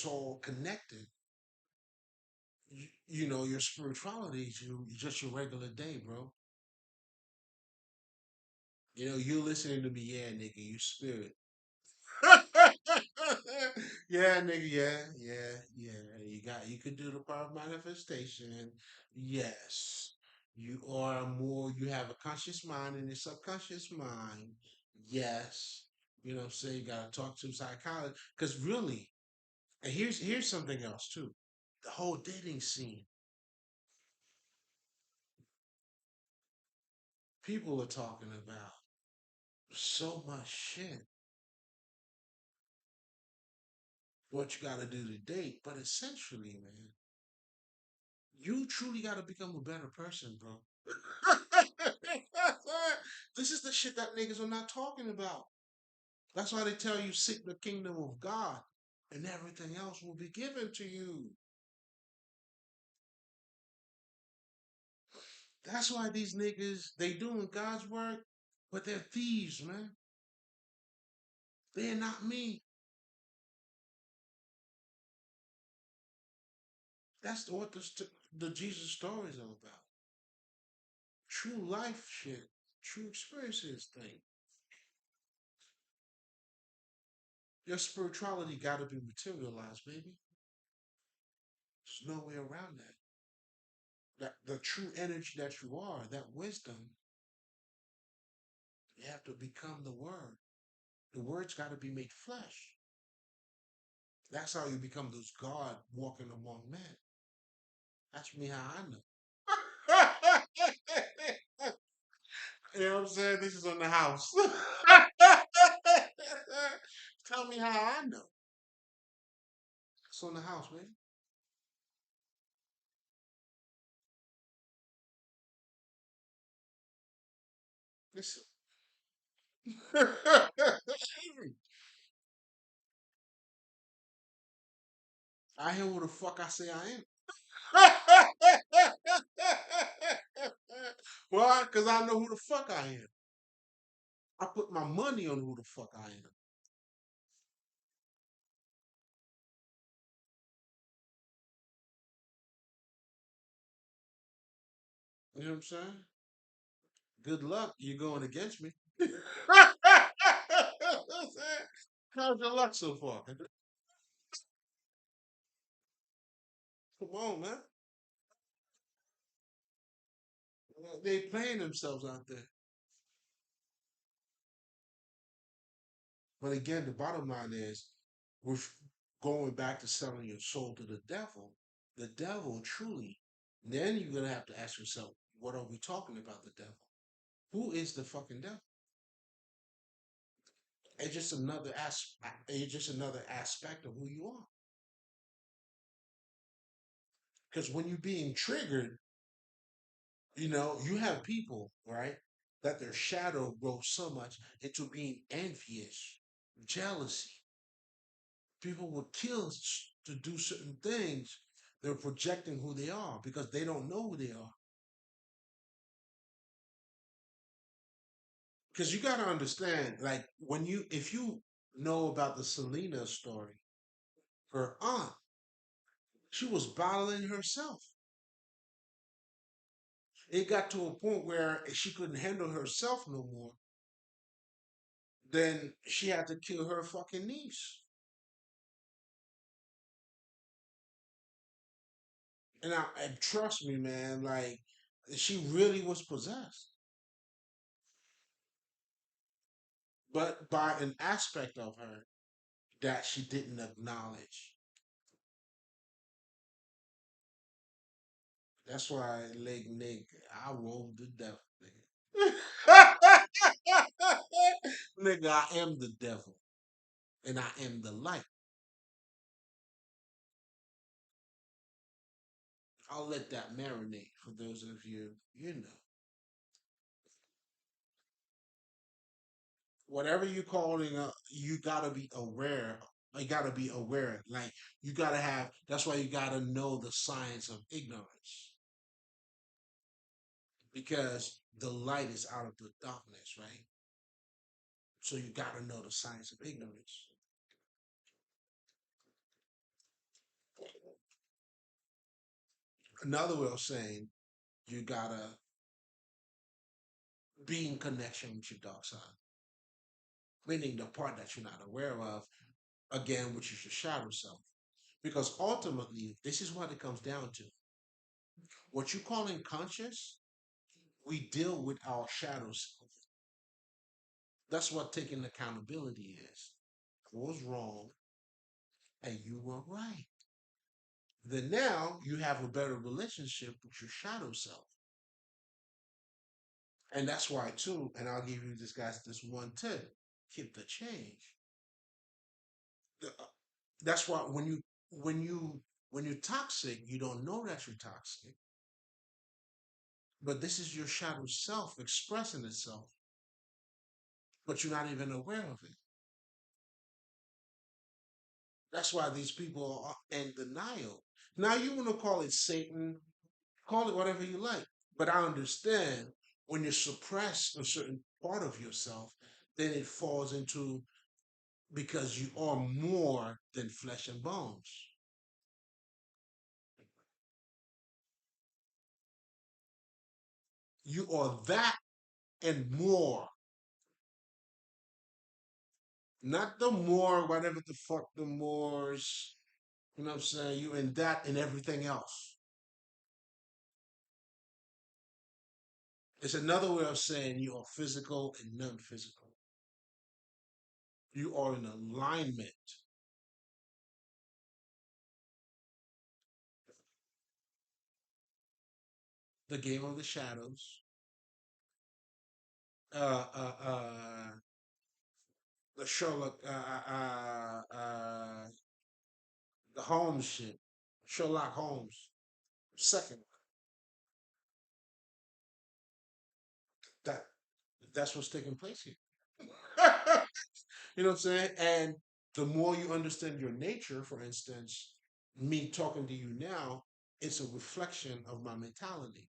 all connected. Your spirituality is just your regular day, bro. You listening to me, yeah, nigga, you spirit. Yeah, nigga, yeah. You could do the power of manifestation. Yes. You have a conscious mind and a subconscious mind. Yes. You know what I'm saying? You gotta talk to a psychologist. Cause really, and here's something else too. The whole dating scene. People are talking about so much shit. What you gotta do to date. But essentially, man, you truly gotta become a better person, bro. This is the shit that niggas are not talking about. That's why they tell you seek the kingdom of God and everything else will be given to you. That's why these niggas, they doing God's work, but they're thieves, man. They're not me. That's what the Jesus story is all about. True life shit. True experiences thing. Your spirituality got to be materialized, baby. There's no way around that. That the true energy that you are, that wisdom, you have to become the word. The word's got to be made flesh. That's how you become those God walking among men. That's me how I know. You know what I'm saying? This is on the house. Tell me how I know. It's on the house, man. Listen. I am who the fuck I say I am. Why? Because I know who the fuck I am. I put my money on who the fuck I am. You know what I'm saying? Good luck. You're going against me. How's your luck so far? Come on, man. They playing themselves out there. But again, the bottom line is, with going back to selling your soul to the devil truly, then you're gonna have to ask yourself, what are we talking about? The devil? Who is the fucking devil? It's just another aspect. It's just another aspect of who you are. Because when you're being triggered, you have people, right, that their shadow grows so much into being envious, jealousy. People would kill to do certain things. They're projecting who they are because they don't know who they are. Because you got to understand, like if you know about the Selena story, her aunt, she was bottling herself. It got to a point where she couldn't handle herself no more. Then she had to kill her fucking niece. And trust me, man, like she really was possessed, but by an aspect of her that she didn't acknowledge. That's why, like, Nick, I rolled the devil, nigga. Nigga, I am the devil, and I am the light. I'll let that marinate for those of you, whatever you're calling you gotta be aware. You gotta be aware. Like you gotta have. That's why you gotta know the science of ignorance because the light is out of the darkness, right? So you gotta know the science of ignorance. Another way of saying you gotta be in connection with your dark side, meaning the part that you're not aware of. Again, which is your shadow self. Because ultimately, this is what it comes down to. What you call conscious, we deal with our shadow self. That's what taking accountability is. I was wrong and you were right. Then now you have a better relationship with your shadow self. And that's why too, and I'll give you this one tip. Keep the change. That's why when you when you're toxic, you don't know that you're toxic. But this is your shadow self expressing itself, but you're not even aware of it. That's why these people are in denial. Now you want to call it Satan, call it whatever you like. But I understand when you suppress a certain part of yourself, then it falls into because you are more than flesh and bones. You are that and more. Not the more, whatever the fuck the mores. You know what I'm saying? You in that and everything else. It's another way of saying you are physical and non-physical. You are in alignment. The game of the shadows. Uh, uh, uh, the Sherlock, the Holmes shit. Sherlock Holmes. Second, that that's what's taking place here. You know what I'm saying? And the more you understand your nature, for instance, me talking to you now, it's a reflection of my mentality.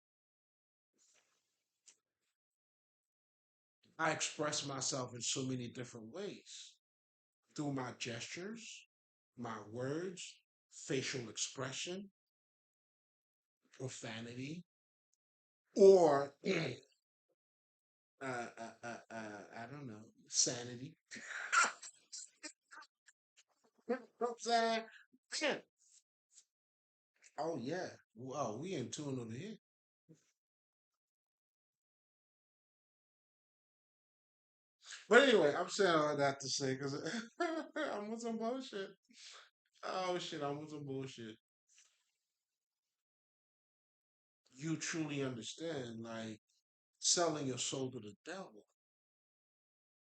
I express myself in so many different ways through my gestures, my words, facial expression, profanity, or I don't know, sanity. You know what I'm saying? Man, Oh yeah. Wow, we in tune over here. But anyway, I'm saying all that to say because I'm with some bullshit. Oh shit, I'm with some bullshit. You truly understand, like selling your soul to the devil.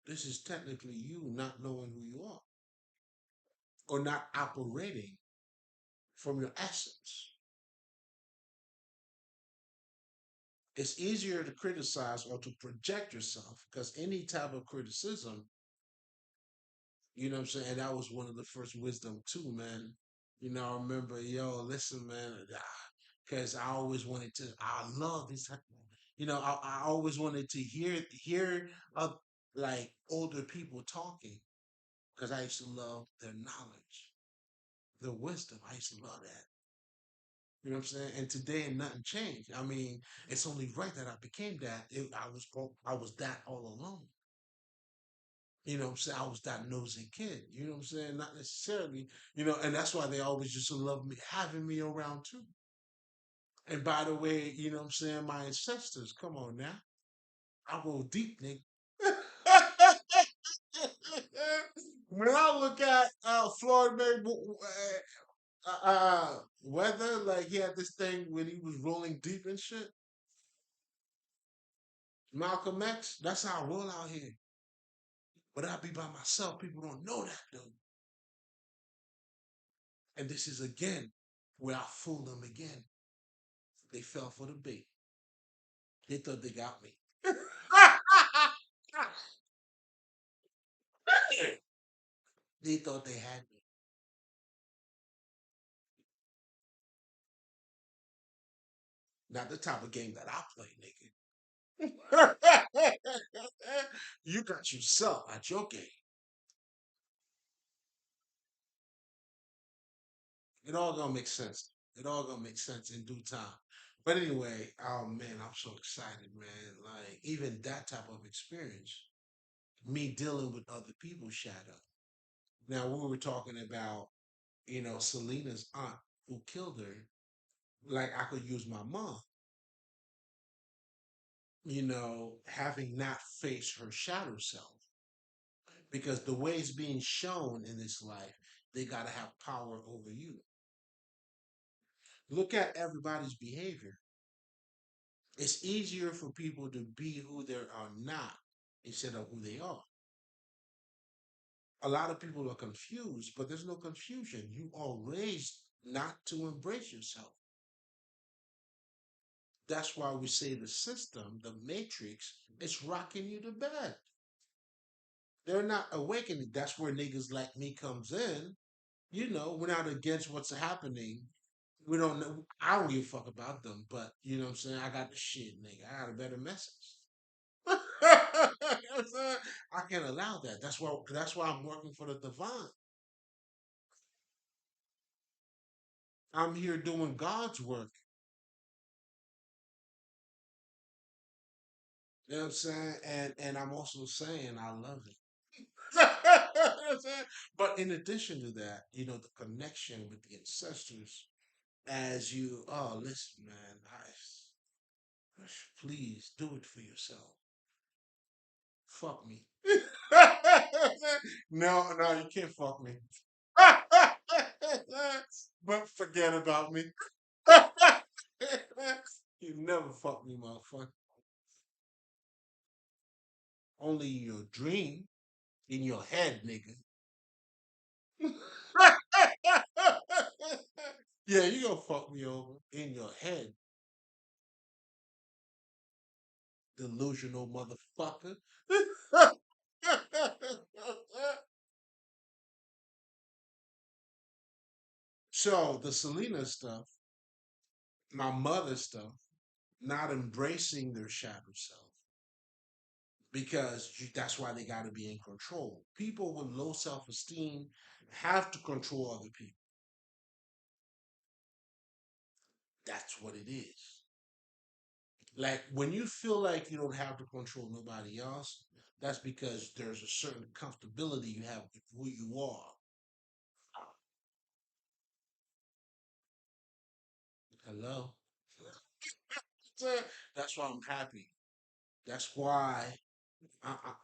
This is technically you not knowing who you are or not operating from your essence. It's easier to criticize or to project yourself because any type of criticism, you know what I'm saying? And that was one of the first wisdom too, man. You know, I remember, yo, listen, man, because I always wanted to, I love this, you know, I always wanted to hear of like older people talking because I used to love their knowledge, their wisdom. I used to love that. You know what I'm saying? And today, nothing changed. I mean, it's only right that I became that. I was that all along. You know what I'm saying? I was that nosy kid. You know what I'm saying? Not necessarily, you know, and that's why they always used to love me, having me around too. And by the way, you know what I'm saying? My ancestors, come on now. I go deep, nigga. When I look at Floyd Mayweather, Weather, like he had this thing when he was rolling deep and shit. Malcolm X, that's how I roll out here. But I be by myself. People don't know that though. And this is again where I fooled them again. They fell for the bait. They thought they got me. They thought they had me. Not the type of game that I play, nigga. You got yourself at your game. It all gonna make sense. It all gonna make sense in due time. But anyway, oh man, I'm so excited, man. Like even that type of experience, me dealing with other people's shadow. Now we were talking about, you know, Selena's aunt who killed her. Like I could use my mom, you know, having not faced her shadow self. Because the way it's being shown in this life, they gotta have power over you. Look at everybody's behavior. It's easier for people to be who they are not instead of who they are. A lot of people are confused, but there's no confusion. You are raised not to embrace yourself. That's why we say the system, the matrix, is rocking you to bed. They're not awakening. That's where niggas like me comes in. You know, we're not against what's happening. We don't know. I don't give a fuck about them, but you know what I'm saying? I got the shit, nigga. I got a better message. You know what I'm saying? I can't allow that. That's why I'm working for the divine. I'm here doing God's work. You know what I'm saying? And I'm also saying I love it. You know what I'm saying? But in addition to that, you know, the connection with the ancestors as you listen, man, please do it for yourself. Fuck me. No, no, you can't fuck me. But forget about me. You never fuck me, motherfucker. Only in your dream, in your head, nigga. Yeah, you gonna fuck me over in your head, delusional motherfucker. So the Selena stuff, my mother stuff, not embracing their shadow self because that's why they got to be in control. People with low self esteem have to control other people. That's what it is. Like when you feel like you don't have to control nobody else, that's because there's a certain comfortability you have with who you are. Hello. So, that's why I'm happy. That's why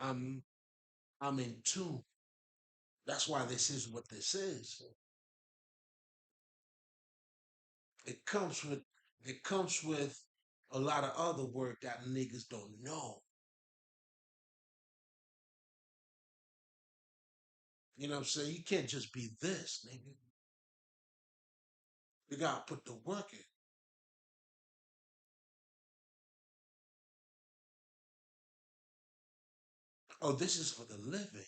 I'm in tune. That's why this is what this is. It comes with it comes with a lot of other work that niggas don't know. You know what I'm saying? You can't just be this, nigga. You gotta put the work in. Oh, this is for the living.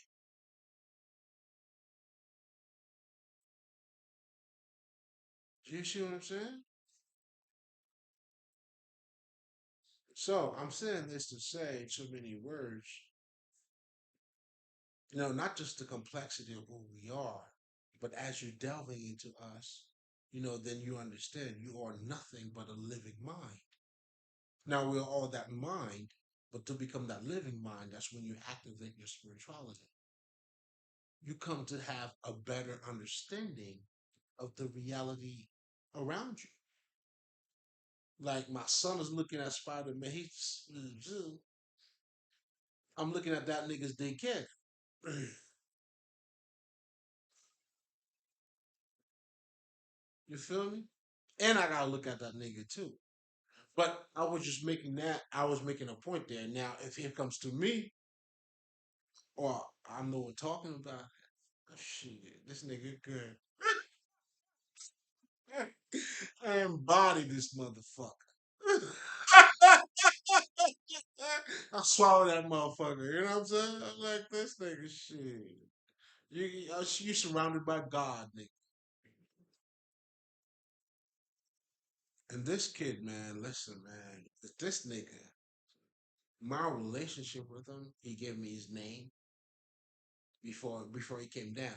You see what I'm saying? So I'm saying this to say so many words, not just the complexity of who we are, but as you're delving into us, then you understand you are nothing but a living mind. Now we're all that mind, but to become that living mind, that's when you activate your spirituality. You come to have a better understanding of the reality around you. Like my son is looking at Spider Man. I'm looking at that nigga's daycare. You feel me? And I gotta look at that nigga too. But I was just making that. I was making a point there. Now, if it comes to me, or I'm the one talking about, shit, this nigga good. I embody this motherfucker. I swallow that motherfucker. You know what I'm saying? I'm like this nigga shit. You surrounded by God, nigga. And this kid, man, listen, man, this nigga, my relationship with him, he gave me his name before he came down.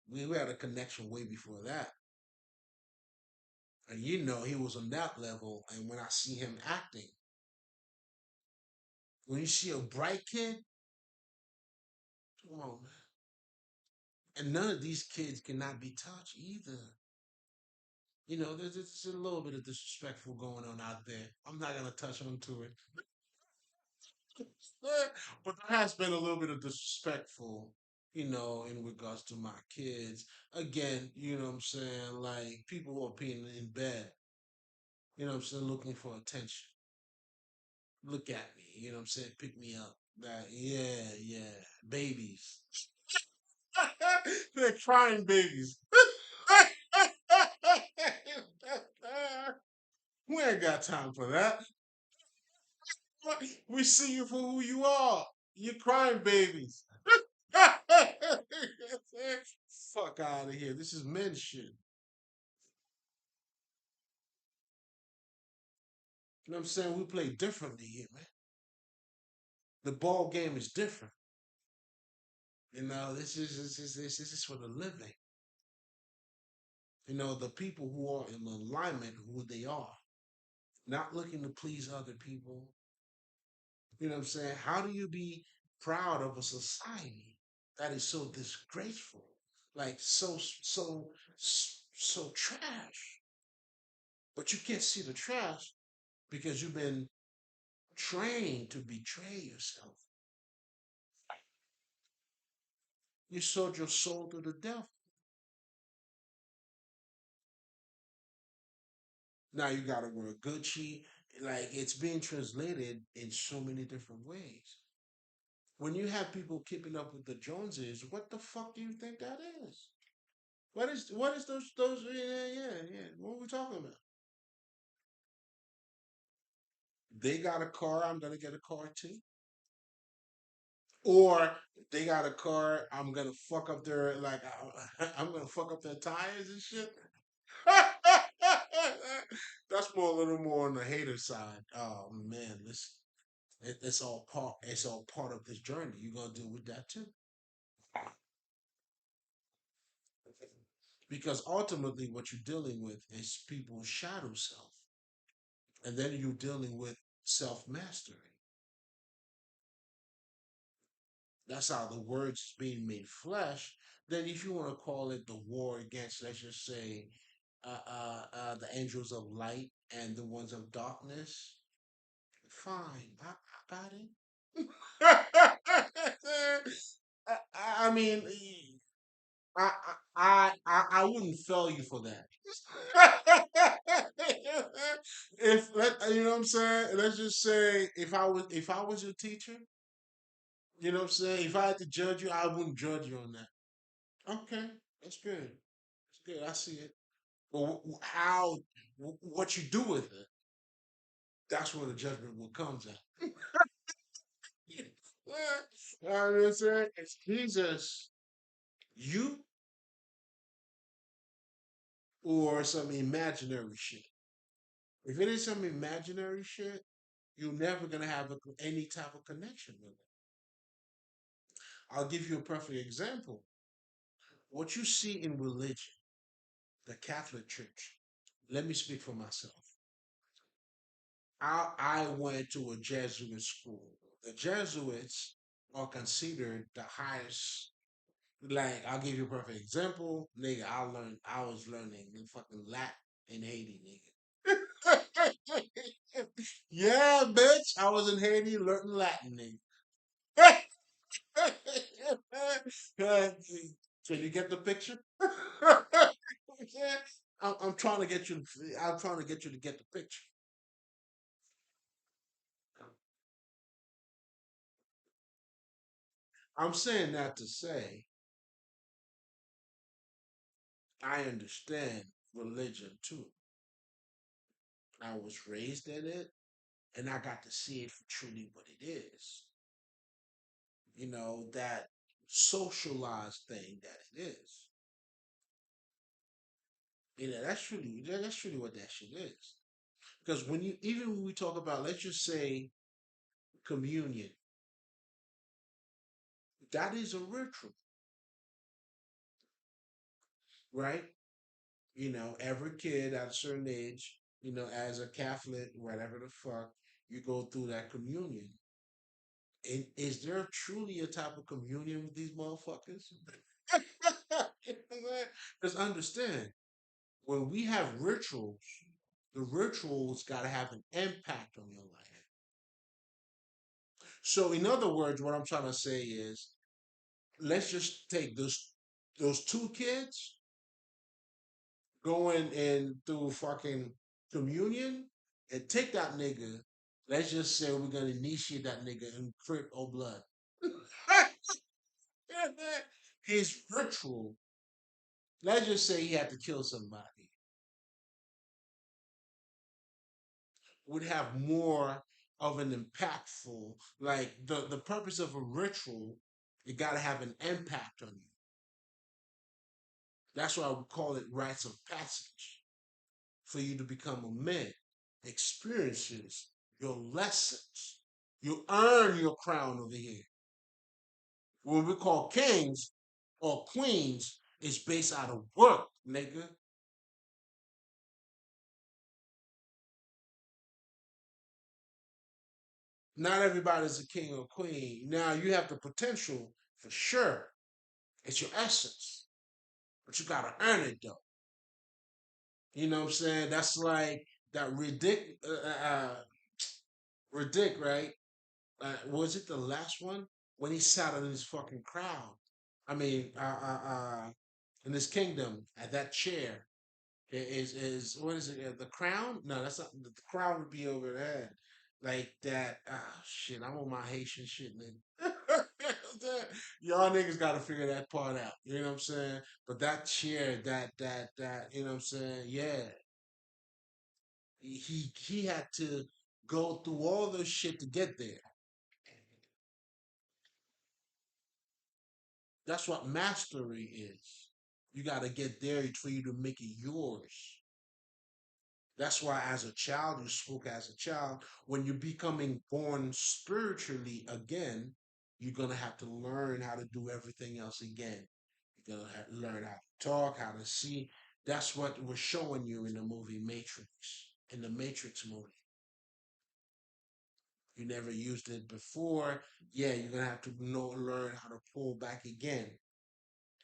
We had a connection way before that. And he was on that level. And when I see him acting, when you see a bright kid, come on, man. And none of these kids cannot be touched either. There's a little bit of disrespectful going on out there. I'm not gonna touch onto it. But there has been a little bit of disrespectful, in regards to my kids. Again, you know what I'm saying? Like people who are being in bed, looking for attention. Look at me, what I'm saying? Pick me up. That yeah, yeah. Babies. They're crying babies. We ain't got time for that. We see you for who you are. You're crying babies. Fuck out of here. This is men shit. You know what I'm saying? We play differently here, man. The ball game is different. This is for the living. The people who are in alignment who they are, not looking to please other people. You know what I'm saying? How do you be proud of a society that is so disgraceful, like so trash? But you can't see the trash because you've been trained to betray yourself. You sold your soul to the devil. Now you gotta wear Gucci. Like it's being translated in so many different ways. When you have people keeping up with the Joneses, what the fuck do you think that is? What is those yeah. What are we talking about? They got a car, I'm gonna get a car too. Or they got a car, I'm gonna fuck up their I'm gonna fuck up their tires and shit. That's more a little more on the hater side. Oh man, listen, it's all part of this journey. You're gonna deal with that too, because ultimately, what you're dealing with is people's shadow self, and then you're dealing with self mastery. That's how the words being made flesh. Then, if you want to call it the war against, let's just say, the angels of light and the ones of darkness. Fine, I got it. I mean, I wouldn't fail you for that. If you know what I'm saying, let's just say if I was your teacher, you know what I'm saying. If I had to judge you, I wouldn't judge you on that. Okay, that's good. That's good. I see it. But how what you do with it, that's where the judgment will comes at. You know what I'm saying? It's Jesus, you or some imaginary shit. If it is some imaginary shit, you're never gonna have any type of connection with it. I'll give you a perfect example. What you see in religion, the Catholic Church. Let me speak for myself. I went to a Jesuit school. The Jesuits are considered the highest. Like, I'll give you a perfect example, nigga. I was learning in fucking Latin in Haiti, nigga. Yeah, bitch. I was in Haiti learning Latin, nigga. Uh, Can you get the picture? Yeah. I'm trying to get you. I'm trying to get you to get the picture. I'm saying that to say I understand religion too. I was raised in it, and I got to see it for truly what it is. You know, that socialized thing that it is. You know, that's truly what that shit is. Because when you even when we talk about, let's just say, communion, that is a ritual, right? You know, every kid at a certain age, you know, as a Catholic, whatever the fuck, you go through that communion. And is there truly a type of communion with these motherfuckers? Because understand, when we have rituals, the rituals got to have an impact on your life. So, in other words, what I'm trying to say is, let's just take those two kids going in through fucking communion and take that nigga. Let's just say we're gonna initiate that nigga in Crip or blood. His ritual. Let's just say he had to kill somebody. Would have more of an impactful. Like the purpose of a ritual, it got to have an impact on you. That's why we call it rites of passage for you to become a man. Experiences, your lessons. You earn your crown over here. What we call kings or queens is based out of work, nigga. Not everybody's a king or queen. Now you have the potential for sure. It's your essence, but you gotta earn it though. You know what I'm saying? That's like that Ridic, right? Was it the last one when he sat on his fucking crown? I mean, in his kingdom at that chair is what is it? The crown? No, that's not. The crown would be over there, like that. Ah, shit. I'm on my Haitian shit, nigga. Y'all niggas got to figure that part out. You know what I'm saying? But that chair, that, you know what I'm saying? Yeah, he had to go through all this shit to get there. That's what mastery is. You got to get there for you to make it yours. That's why, as a child, you spoke as a child. When you're becoming born spiritually again, you're going to have to learn how to do everything else again. You're going to learn how to talk, how to see. That's what we're showing you in the movie Matrix. In the Matrix movie, you never used it before. Yeah, you're going to have to learn how to pull back again.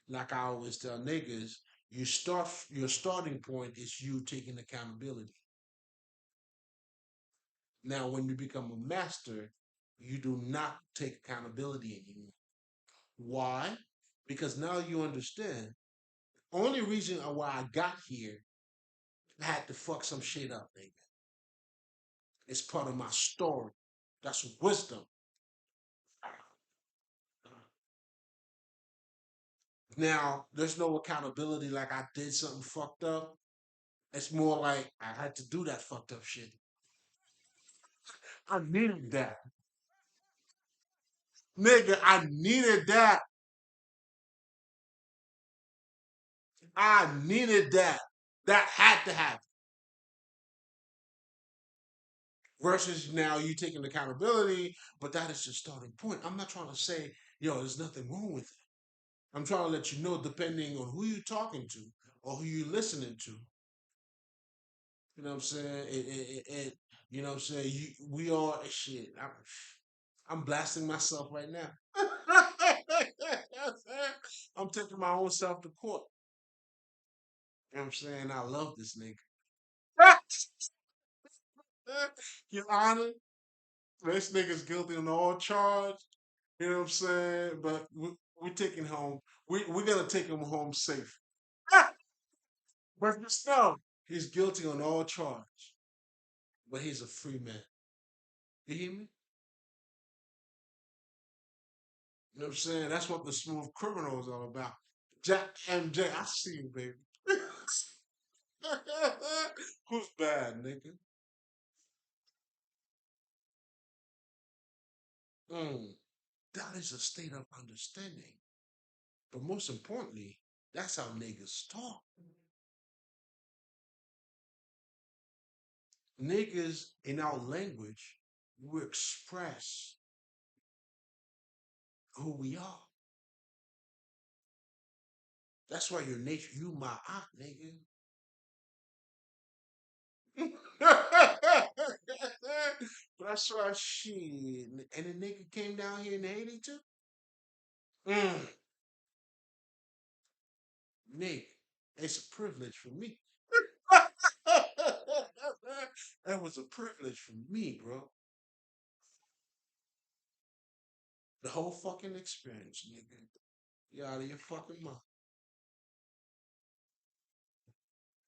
Like I always tell niggas, Your starting point is you taking accountability. Now, when you become a master, you do not take accountability anymore. Why? Because now you understand. Only reason why I got here, I had to fuck some shit up, nigga. It's part of my story. That's wisdom. Now, there's no accountability like I did something fucked up. It's more like I had to do that fucked up shit. I needed that. Nigga, I needed that. I needed that. That had to happen. Versus now you taking accountability, but that is the starting point. I'm not trying to say, yo, there's nothing wrong with it. I'm trying to let you know, depending on who you're talking to or who you're listening to. You know what I'm saying? You know what I'm saying? We are shit. I'm blasting myself right now. I'm taking my own self to court. You know what I'm saying? I love this nigga. Your Honor, this nigga's guilty on all charge. You know what I'm saying? But we're taking home. We're gonna take him home safe. But still, he's guilty on all charge. But he's a free man. You hear me? You know what I'm saying? That's what the smooth criminal is all about. Jack MJ, I see you, baby. Who's bad, nigga? Mm, that is a state of understanding. But most importantly, that's how niggas talk. Niggas in our language, we express who we are. That's why your nature, you my aunt, nigga. That's why she and the nigga came down here in Haiti too. Mm, nigga, it's a privilege for me. That was a privilege for me, bro. The whole fucking experience, nigga. You out of your fucking mind.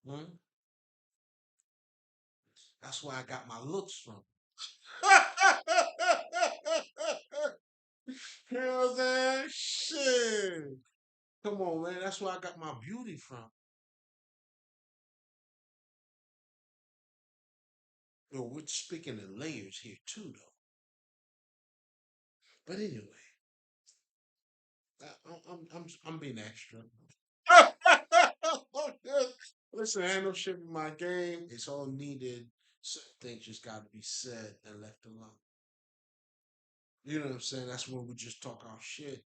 Hmm? That's where I got my looks from. You know what I'm saying? Shit. Come on, man. That's where I got my beauty from. Yo, we're speaking in layers here too, though. But anyway, I'm being extra. Listen, I ain't no shit in my game. It's all needed. Certain things just got to be said and left alone. You know what I'm saying? That's when we just talk our shit.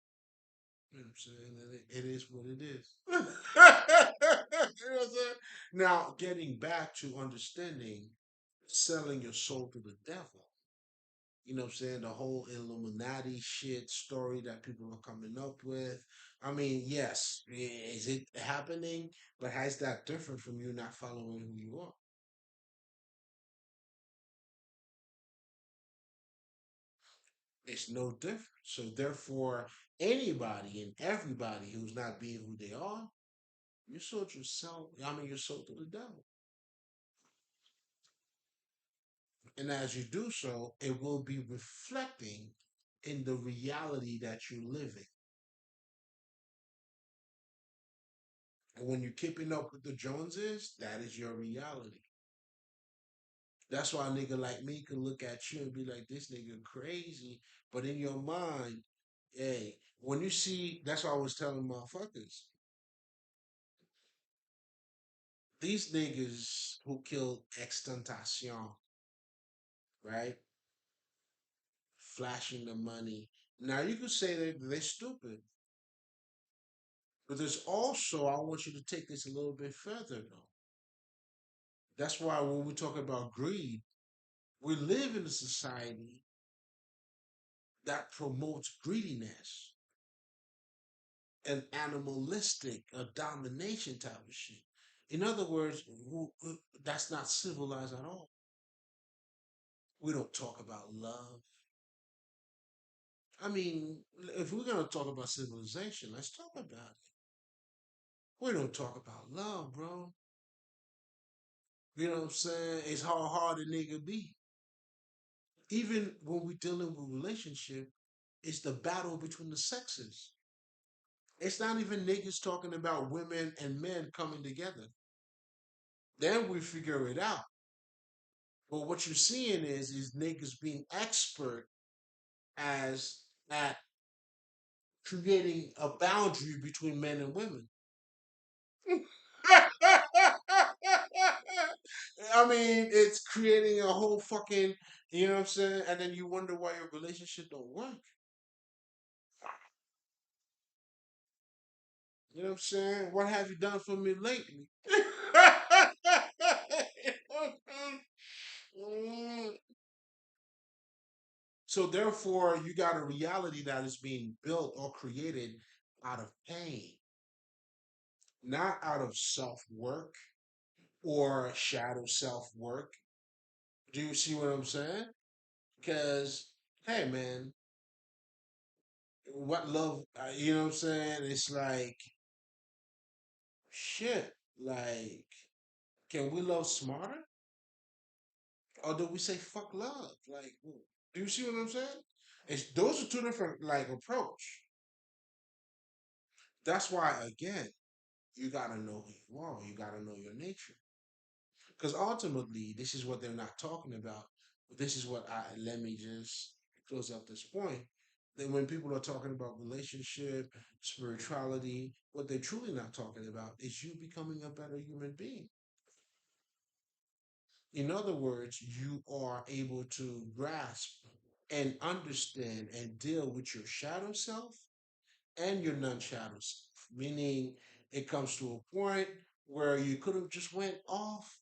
You know what I'm saying? And it is what it is. You know what I'm saying? Now, getting back to understanding selling your soul to the devil. You know what I'm saying? The whole Illuminati shit story that people are coming up with. I mean, yes, is it happening? But how's that different from you not following who you are? It's no different. So therefore, anybody and everybody who's not being who they are, you sold yourself. I mean, you sold to the devil. And as you do so, it will be reflecting in the reality that you're living. And when you're keeping up with the Joneses, that is your reality. That's why a nigga like me could look at you and be like, this nigga crazy. But in your mind, hey, when you see, that's what I was telling motherfuckers. These niggas who killed Extentation, right? Flashing the money. Now you could say that they're stupid. But there's also, I want you to take this a little bit further though. That's why when we talk about greed, we live in a society that promotes greediness. an animalistic, a domination type of shit. In other words, that's not civilized at all. We don't talk about love. I mean, if we're gonna talk about civilization, let's talk about it. We don't talk about love, bro. You know what I'm saying? It's how hard a nigga be. Even when we dealing with relationship, it's the battle between the sexes. It's not even niggas talking about women and men coming together. Then we figure it out. But what you're seeing is niggas being expert as at creating a boundary between men and women. I mean, it's creating a whole fucking, you know what I'm saying? And then you wonder why your relationship don't work. You know what I'm saying? What have you done for me lately? So therefore, you got a reality that is being built or created out of pain, not out of self work or shadow self work. Do you see what I'm saying? Because, hey, man, what love, you know what I'm saying? It's like, shit, like, can we love smarter? Or do we say fuck love? Like, do you see what I'm saying? It's those are two different like approach. That's why again, you gotta know who you are. You gotta know your nature. Because ultimately, this is what they're not talking about. This is what I let me just close up this point. That when people are talking about relationship, spirituality, what they're truly not talking about is you becoming a better human being. In other words, you are able to grasp and understand and deal with your shadow self and your non-shadow self. Meaning, it comes to a point where you could have just went off,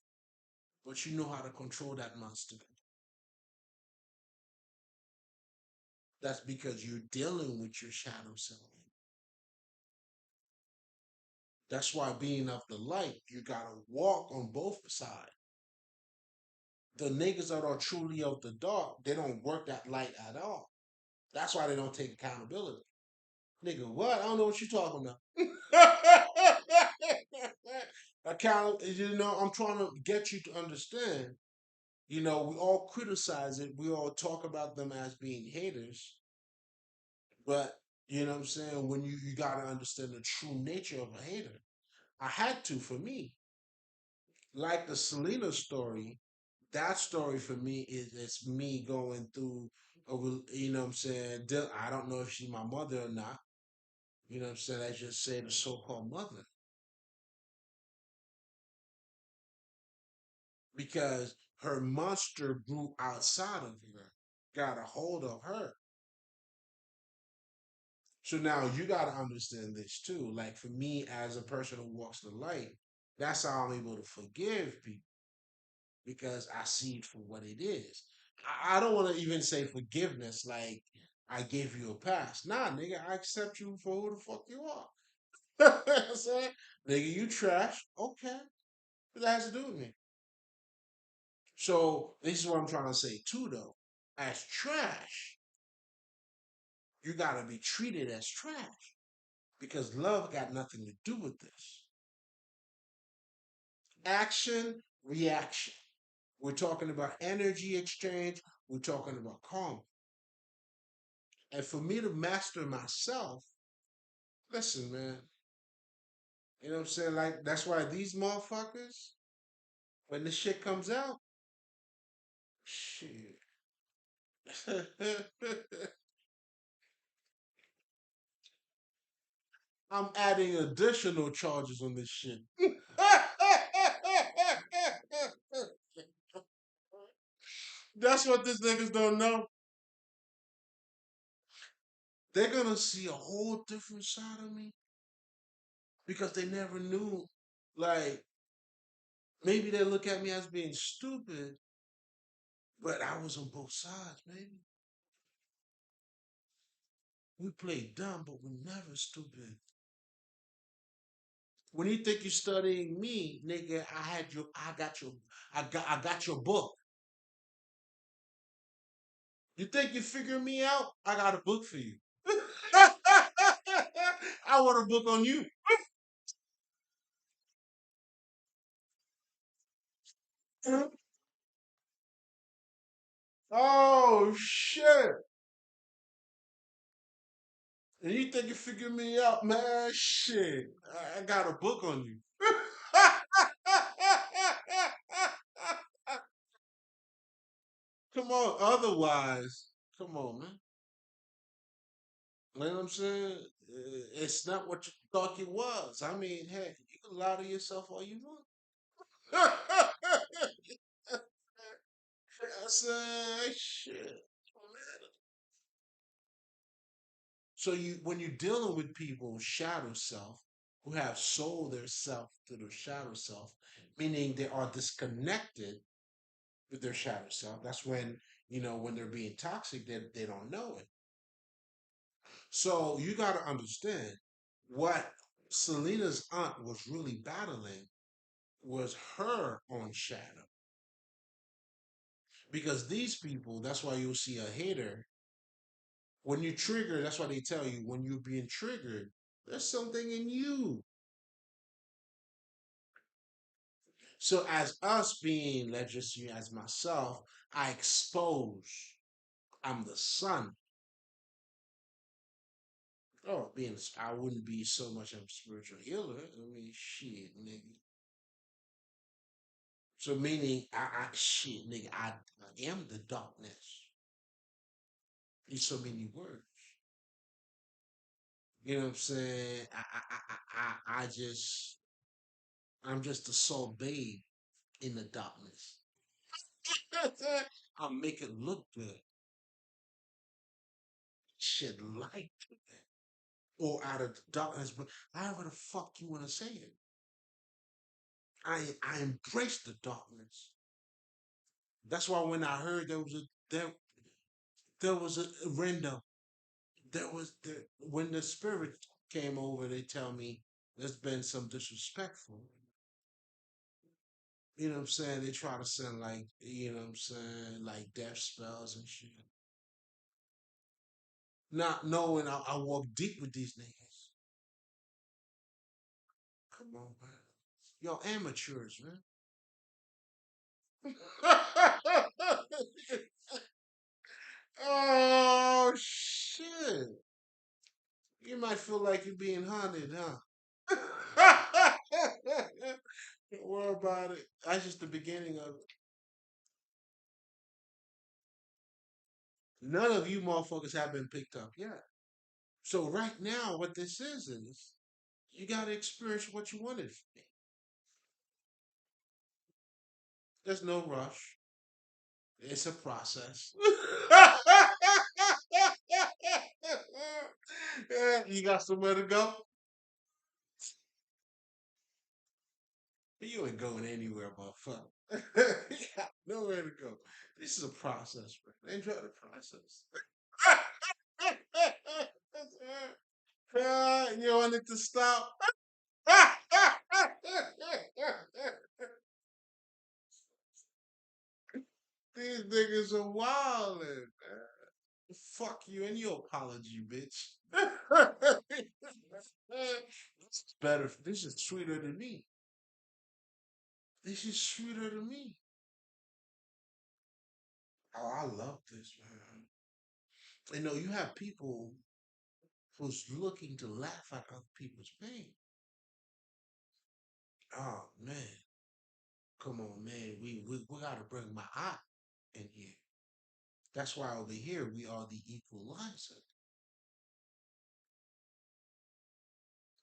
but you know how to control that monster. That's because you're dealing with your shadow self. That's why being of the light, you gotta walk on both sides. The niggas that are truly of the dark, they don't work that light at all. That's why they don't take accountability. Nigga, what? I don't know what you're talking about. Account, you know, I'm trying to get you to understand. You know, we all criticize it. We all talk about them as being haters. But, you know what I'm saying? When you got to understand the true nature of a hater. I had to for me. Like the Selena story, that story for me is it's me going through, you know what I'm saying? I don't know if she's my mother or not. You know what I'm saying? I just say the so called mother. Because her monster grew outside of her, got a hold of her. So now you got to understand this too. Like for me, as a person who walks the light, that's how I'm able to forgive people because I see it for what it is. I don't want to even say forgiveness like I gave you a pass. Nah, nigga, I accept you for who the fuck you are. You know what I'm saying? Nigga, you trash. Okay. What that has to do with me? So this is what I'm trying to say too, though. As trash, you gotta be treated as trash because love got nothing to do with this. Action, reaction. We're talking about energy exchange. We're talking about karma. And for me to master myself, listen, man. You know what I'm saying? Like that's why these motherfuckers, when the shit comes out, shit. I'm adding additional charges on this shit. That's what these niggas don't know. They're gonna see a whole different side of me because they never knew. Like maybe they look at me as being stupid, but I was on both sides, baby. We played dumb, but we never stupid. When you think you're studying me, nigga, I got your book. You think you figure me out? I got a book for you. I want a book on you. Oh shit! And you think you figure me out, man? Shit, I got a book on you. Come on, otherwise, come on, man. You know what I'm saying? It's not what you thought it was. I mean, hey, you can lie to yourself all you want. I said, shit. So you, when you're dealing with people, shadow self, who have sold their self to their shadow self, meaning they are disconnected with their shadow self. That's when, when they're being toxic, they don't know it. So you got to understand what Selena's aunt was really battling was her own shadow. Because these people, that's why you'll see a hater. When you trigger, that's why they tell you when you're being triggered, there's something in you. So as us being, let's just say as myself, I expose. I'm the sun. Oh, I wouldn't be so much of a spiritual healer. I mean, shit, nigga. So meaning, shit, nigga, I am the darkness. In so many words. You know what I'm saying? I'm just a soul babe in the darkness. I'll make it look good. Shed light to it. Or out of the darkness, but however the fuck you want to say it. I embrace the darkness. That's why when I heard there was a random when the spirit came over, they tell me there's been some disrespectful. You know what I'm saying? They try to send like, you know what I'm saying, like death spells and shit. Not knowing I walk deep with these niggas. Come on, man. Y'all amateurs, man. Oh shit. You might feel like you're being hunted, huh? Don't worry about it. That's just the beginning of it. None of you motherfuckers have been picked up yet. So right now, what this is you gotta experience what you wanted from me. There's no rush. It's a process. Yeah, you got somewhere to go? You ain't going anywhere, motherfucker. You got nowhere to go. This is a process, bro. Enjoy the process. You want it to stop? These niggas are wild, man. Fuck you and your apology, bitch. It's better. This is sweeter than me. This is sweeter than me. Oh, I love this, man. You know, you have people who's looking to laugh at other people's pain. Oh man, come on, man. We gotta bring my eye in here. That's why over here we are the equalizer.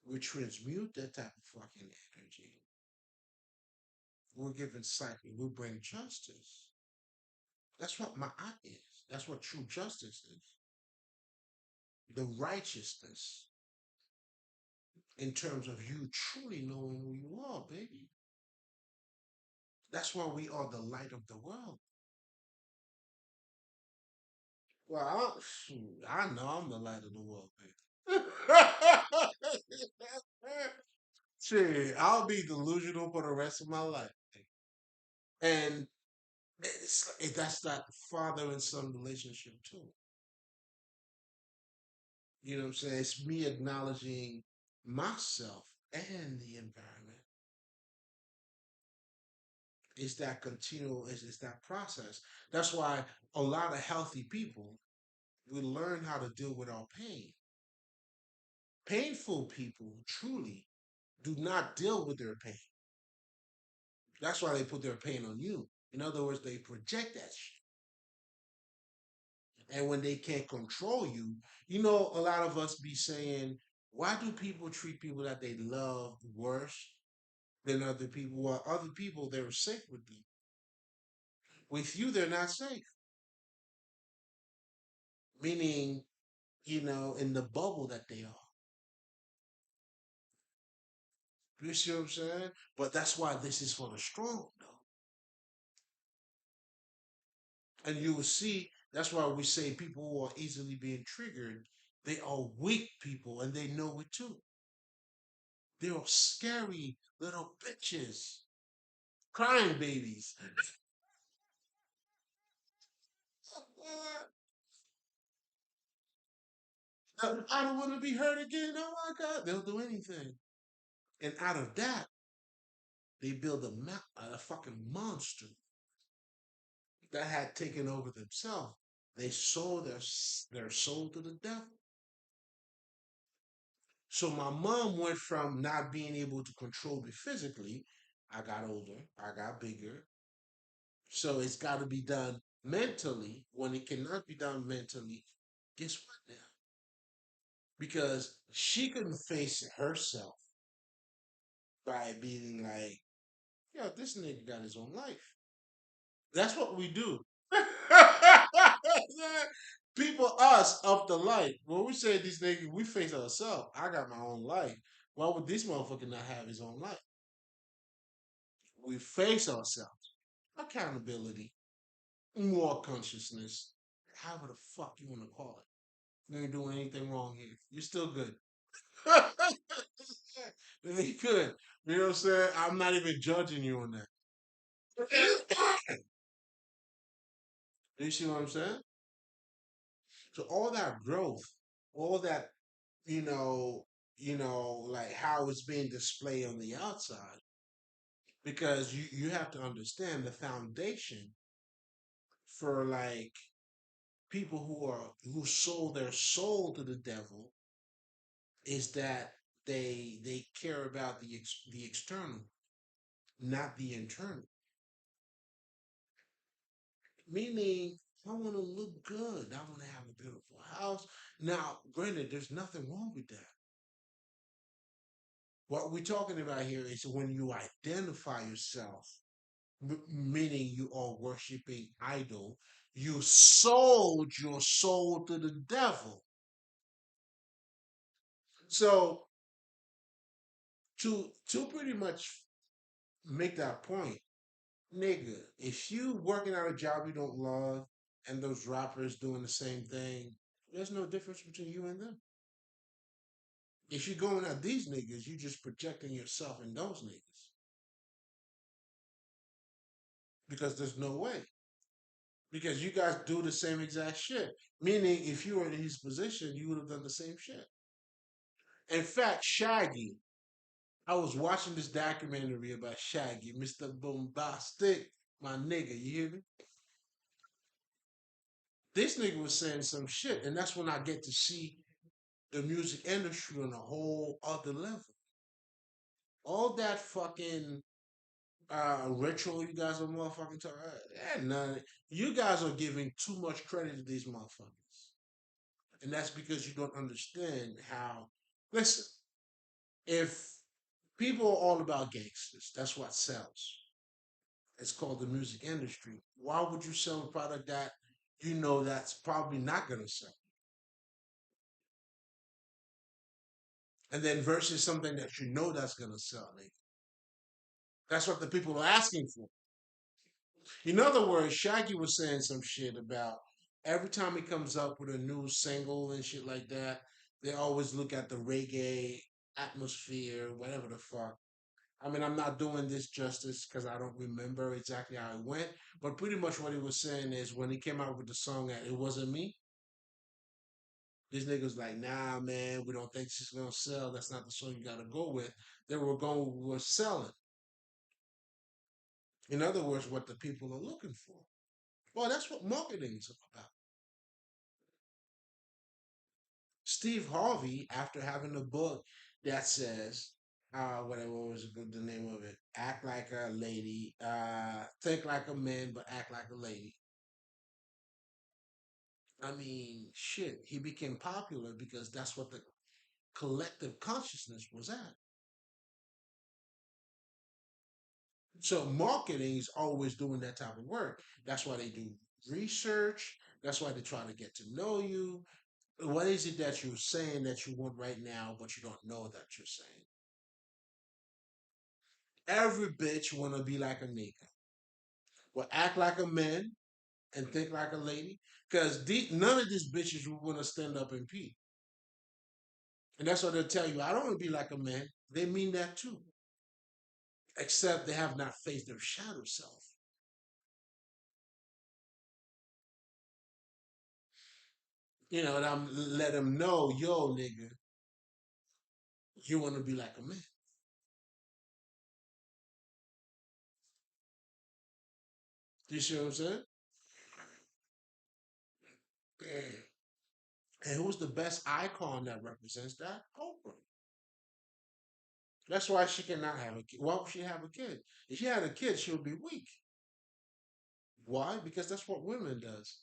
We transmute that type of fucking energy. We're giving cycle. We bring justice. That's what my eye is. That's what true justice is. The righteousness in terms of you truly knowing who you are, baby. That's why we are the light of the world. Well, shoot, I know I'm the light of the world, baby. Shit, I'll be delusional for the rest of my life. And that's that father and son relationship too. You know what I'm saying? It's me acknowledging myself and the environment. It's that continual, it's that process. That's why a lot of healthy people will learn how to deal with our pain. Painful people truly do not deal with their pain. That's why they put their pain on you. In other words, they project that shit. And when they can't control you, a lot of us be saying, why do people treat people that they love worse than other people? While other people, they're safe with them. With you, they're not safe. Meaning, in the bubble that they are. You see what I'm saying? But that's why this is for the strong, though. And you will see, that's why we say people who are easily being triggered, they are weak people and they know it too. They're scary little bitches, crying babies. I don't want to be hurt again. Oh my God. They'll do anything. And out of that, they build a fucking monster that had taken over themselves. They sold their soul to the devil. So my mom went from not being able to control me physically. I got older, I got bigger. So it's got to be done mentally. When it cannot be done mentally, guess what now? Because she couldn't face herself by being like, yo, this nigga got his own life. That's what we do. People, us of the light. When we say these niggas, we face ourselves. I got my own life. Why would this motherfucker not have his own life? We face ourselves. Accountability, more consciousness, however the fuck you want to call it. You ain't doing anything wrong here. You're still good. Really good. You know what I'm saying? I'm not even judging you on that. You see what I'm saying? So all that growth, all that, like how it's being displayed on the outside, because you have to understand the foundation for like people who sold their soul to the devil is that they care about the external, not the internal. Meaning, I want to look good. I want to have a beautiful house. Now, granted, there's nothing wrong with that. What we're talking about here is when you identify yourself, meaning you are worshiping idol, you sold your soul to the devil. So to pretty much make that point, nigga, if you working at a job you don't love and those rappers doing the same thing, there's no difference between you and them. If you're going at these niggas, you just projecting yourself in those niggas because there's no way. Because you guys do the same exact shit. Meaning, if you were in his position, you would have done the same shit. In fact, Shaggy, I was watching this documentary about Shaggy, Mr. Bombastic, my nigga, you hear me? This nigga was saying some shit, and that's when I get to see the music industry on a whole other level. All that fucking retro you guys are motherfucking talking. None. You guys are giving too much credit to these motherfuckers, and that's because you don't understand how. Listen, if people are all about gangsters, that's what sells. It's called the music industry. Why would you sell a product that you know that's probably not going to sell? And then versus something that you know that's going to sell, nigga. That's what the people are asking for. In other words, Shaggy was saying some shit about every time he comes up with a new single and shit like that, they always look at the reggae. atmosphere, whatever the fuck. I mean, I'm not doing this justice because I don't remember exactly how it went, but pretty much what he was saying is when he came out with the song that It Wasn't Me, these niggas like, nah, man, we don't think this is gonna sell. That's not the song you gotta go with. They were going with selling. In other words, what the people are looking for. Well, that's what marketing is about. Steve Harvey, after having a book that says, whatever was the name of it, act like a lady, think like a man, but act like a lady. I mean, shit, he became popular because that's what the collective consciousness was at. So marketing is always doing that type of work. That's why they do research. That's why they try to get to know you. What is it that you're saying that you want right now, but you don't know that you're saying? Every bitch wanna be like a nigga. Well, act like a man and think like a lady. Cause none of these bitches will wanna stand up and pee. And that's what they'll tell you. I don't wanna be like a man. They mean that too. Except they have not faced their shadow self. You know, and I'm let them know, yo, nigga, you wanna be like a man. You see what I'm saying? And who's the best icon that represents that? Oprah. That's why she cannot have a kid. Why would she have a kid? If she had a kid, she would be weak. Why? Because that's what women does.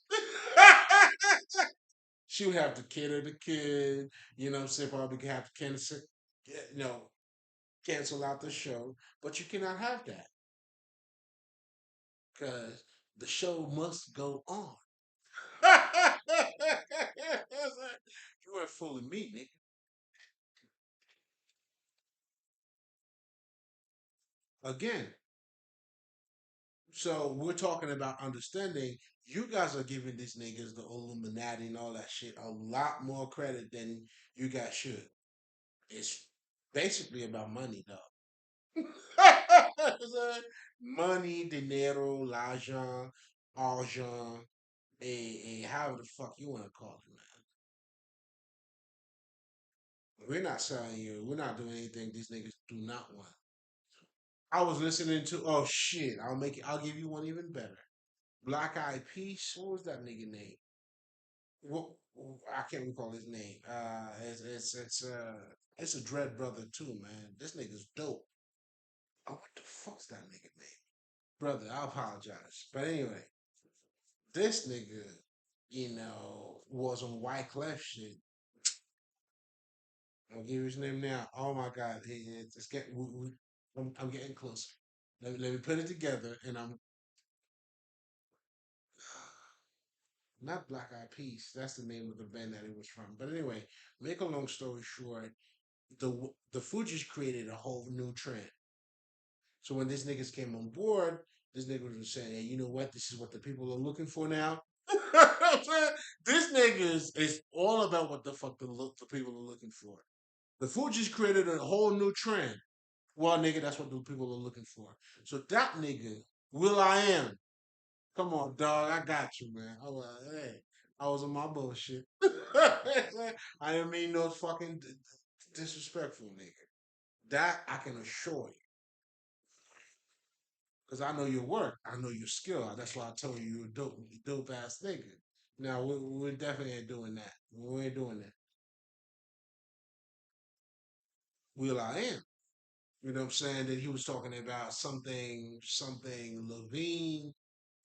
She would have to cater the kid. You know what I'm saying? Probably have to cancel out the show. But you cannot have that because the show must go on. You weren't fooling me, nigga. Again, so we're talking about understanding. You guys are giving these niggas the Illuminati and all that shit a lot more credit than you guys should. It's basically about money, though. Money, dinero, l'argent, argent, however the fuck you want to call it, man. We're not selling you. We're not doing anything these niggas do not want. I was listening to, oh shit, I'll give you one even better. Black Eyed Peas. What was that nigga name? What I can't recall his name. It's a Dread brother too, man. This nigga's dope. Oh, what the fuck's that nigga name? Brother, I apologize. But anyway, this nigga, was on White Clef shit. I'll give you his name now. Oh my god, it's getting. I'm getting closer. Let me put it together, and I'm not Black Eyed Peas. That's the name of the band that it was from. But anyway, make a long story short, the Fugees created a whole new trend. So when these niggas came on board, this nigga was saying, "Hey, you know what? This is what the people are looking for now." This nigga is all about what the fuck the people are looking for. The Fugees created a whole new trend. Well, nigga, that's what the people are looking for. So that nigga, Will I Am, come on, dog, I got you, man. I was like, hey, I was on my bullshit. I didn't mean no fucking disrespectful, nigga. That I can assure you. Because I know your work. I know your skill. That's why I told you you're a dope ass nigga. Now, we definitely ain't doing that. We ain't doing that. Will I Am. You know what I'm saying? That he was talking about something Levine.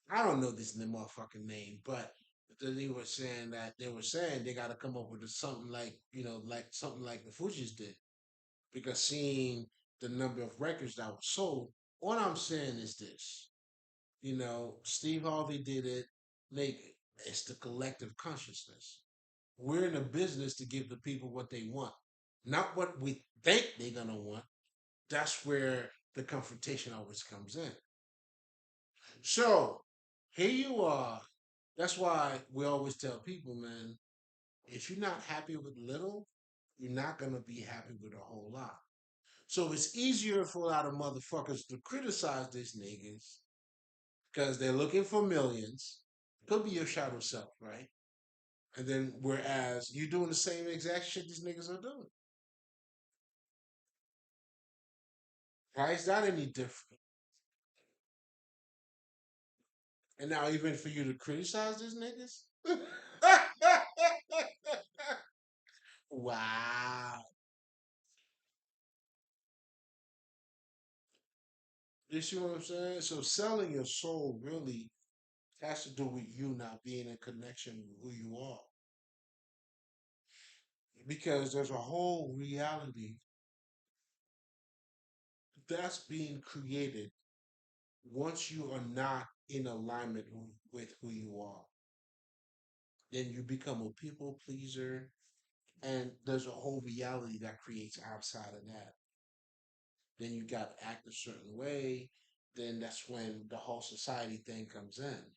I don't know this motherfucking name, but then he was saying that they were saying they got to come up with something like, like something like the Fugees did. Because seeing the number of records that were sold, all I'm saying is this. Steve Harvey did it. Nigga, it's the collective consciousness. We're in a business to give the people what they want, not what we think they're gonna want. That's where the confrontation always comes in. So here you are. That's why we always tell people, man, if you're not happy with little, you're not gonna be happy with a whole lot. So it's easier for a lot of motherfuckers to criticize these niggas because they're looking for millions. Could be your shadow self, right? And then whereas you're doing the same exact shit these niggas are doing. Why is that any different? And now even for you to criticize these niggas? Wow. You see what I'm saying? So selling your soul really has to do with you not being in connection with who you are. Because there's a whole reality that's being created once you are not in alignment with who you are. Then you become a people pleaser, and there's a whole reality that creates outside of that. Then you got to act a certain way. Then that's when the whole society thing comes in.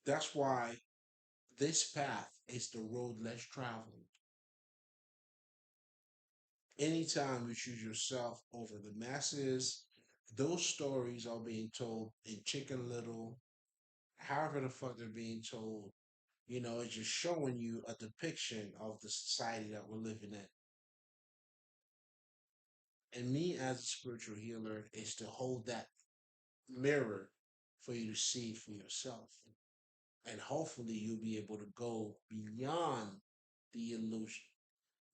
That's why this path is the road less traveled. Anytime you choose yourself over the masses, those stories are being told in Chicken Little, however the fuck they're being told. It's just showing you a depiction of the society that we're living in. And me as a spiritual healer is to hold that mirror for you to see for yourself. And hopefully you'll be able to go beyond the illusion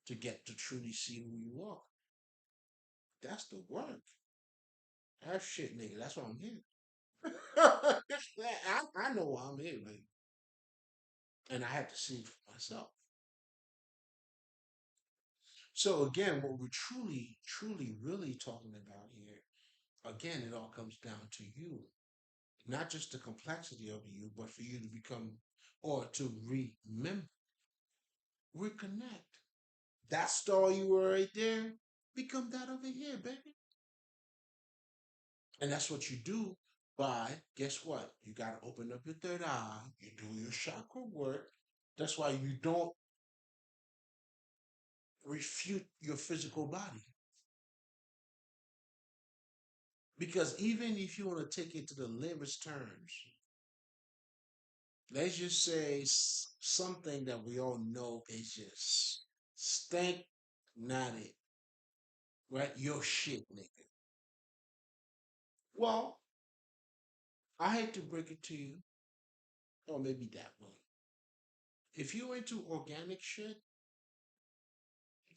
to get to truly see who you are. That's the work. That shit, nigga. That's why I'm here. I know why I'm here, man. And I had to see it for myself. So again, what we're truly, truly, really talking about here, again, it all comes down to you. Not just the complexity of you, but for you to become or to remember, reconnect. That star you were right there, become that over here, baby. And that's what you do by, guess what? You got to open up your third eye. You do your chakra work. That's why you don't refute your physical body. Because even if you want to take it to the limits terms, let's just say something that we all know is just stank, not it, right? Your shit, nigga. Well, I hate to break it to you, or maybe that one. If you're into organic shit,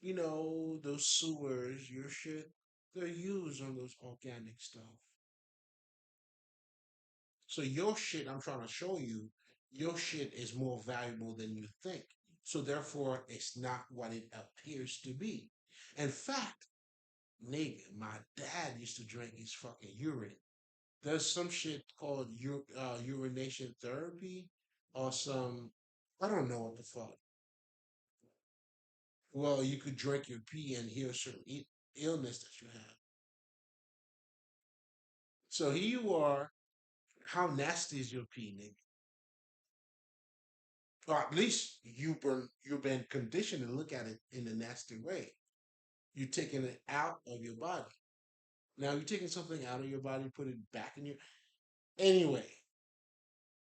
those sewers, your shit, they're used on those organic stuff. So your shit, I'm trying to show you, your shit is more valuable than you think. So therefore, it's not what it appears to be. In fact, nigga, my dad used to drink his fucking urine. There's some shit called urination therapy or some, I don't know what the fuck. Well, you could drink your pee and heal certain illness that you have. So here you are. How nasty is your pee, nigga? Or at least you've been conditioned to look at it in a nasty way. You're taking it out of your body. Now you're taking something out of your body, put it back in your. Anyway,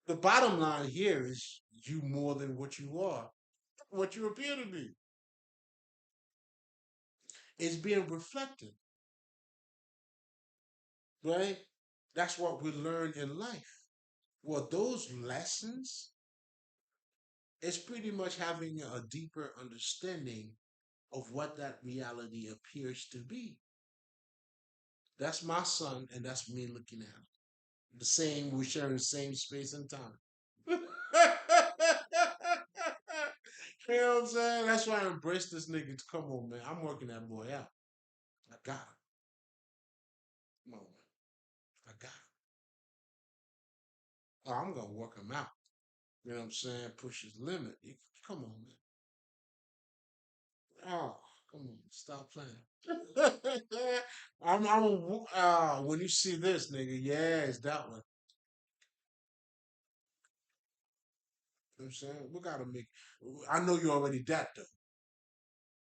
the bottom line here is you more than what you are, what you appear to be. It's being reflected, right? That's what we learn in life. Well, those lessons is pretty much having a deeper understanding of what that reality appears to be. That's my son, and that's me looking at him. The same, we're sharing the same space and time. You know what I'm saying? That's why I embrace this nigga. Come on, man. I'm working that boy out. I got him. Come on, man. I got him. Oh, I'm gonna work him out. You know what I'm saying? Push his limit. Come on, man. Oh, come on. Stop playing. When you see this, nigga, yeah, it's that one. You know what I'm saying? We gotta make. I know you already that though.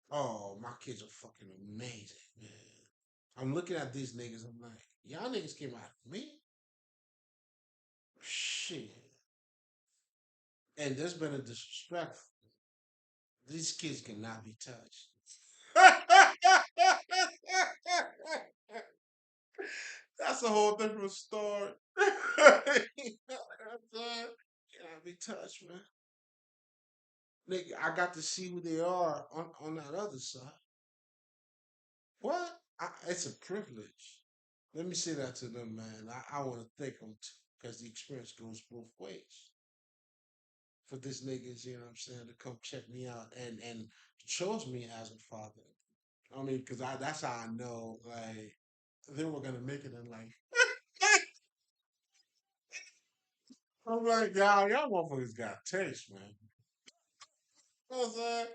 Oh, my kids are fucking amazing, man. I'm looking at these niggas. I'm like, y'all niggas came out of me. Shit. And there's been a disrespect. These kids cannot be touched. That's a whole different story. You know what I'm saying? Cannot be touched, man. Nigga, I got to see who they are on that other side. What? It's a privilege. Let me say that to them, man. I want to thank them too, because the experience goes both ways. For these niggas, you know what I'm saying, to come check me out and chose me as a father. I mean, because I that's how I know, like, they were gonna make it in life. I'm like, y'all motherfuckers got taste, man. You know what I'm saying?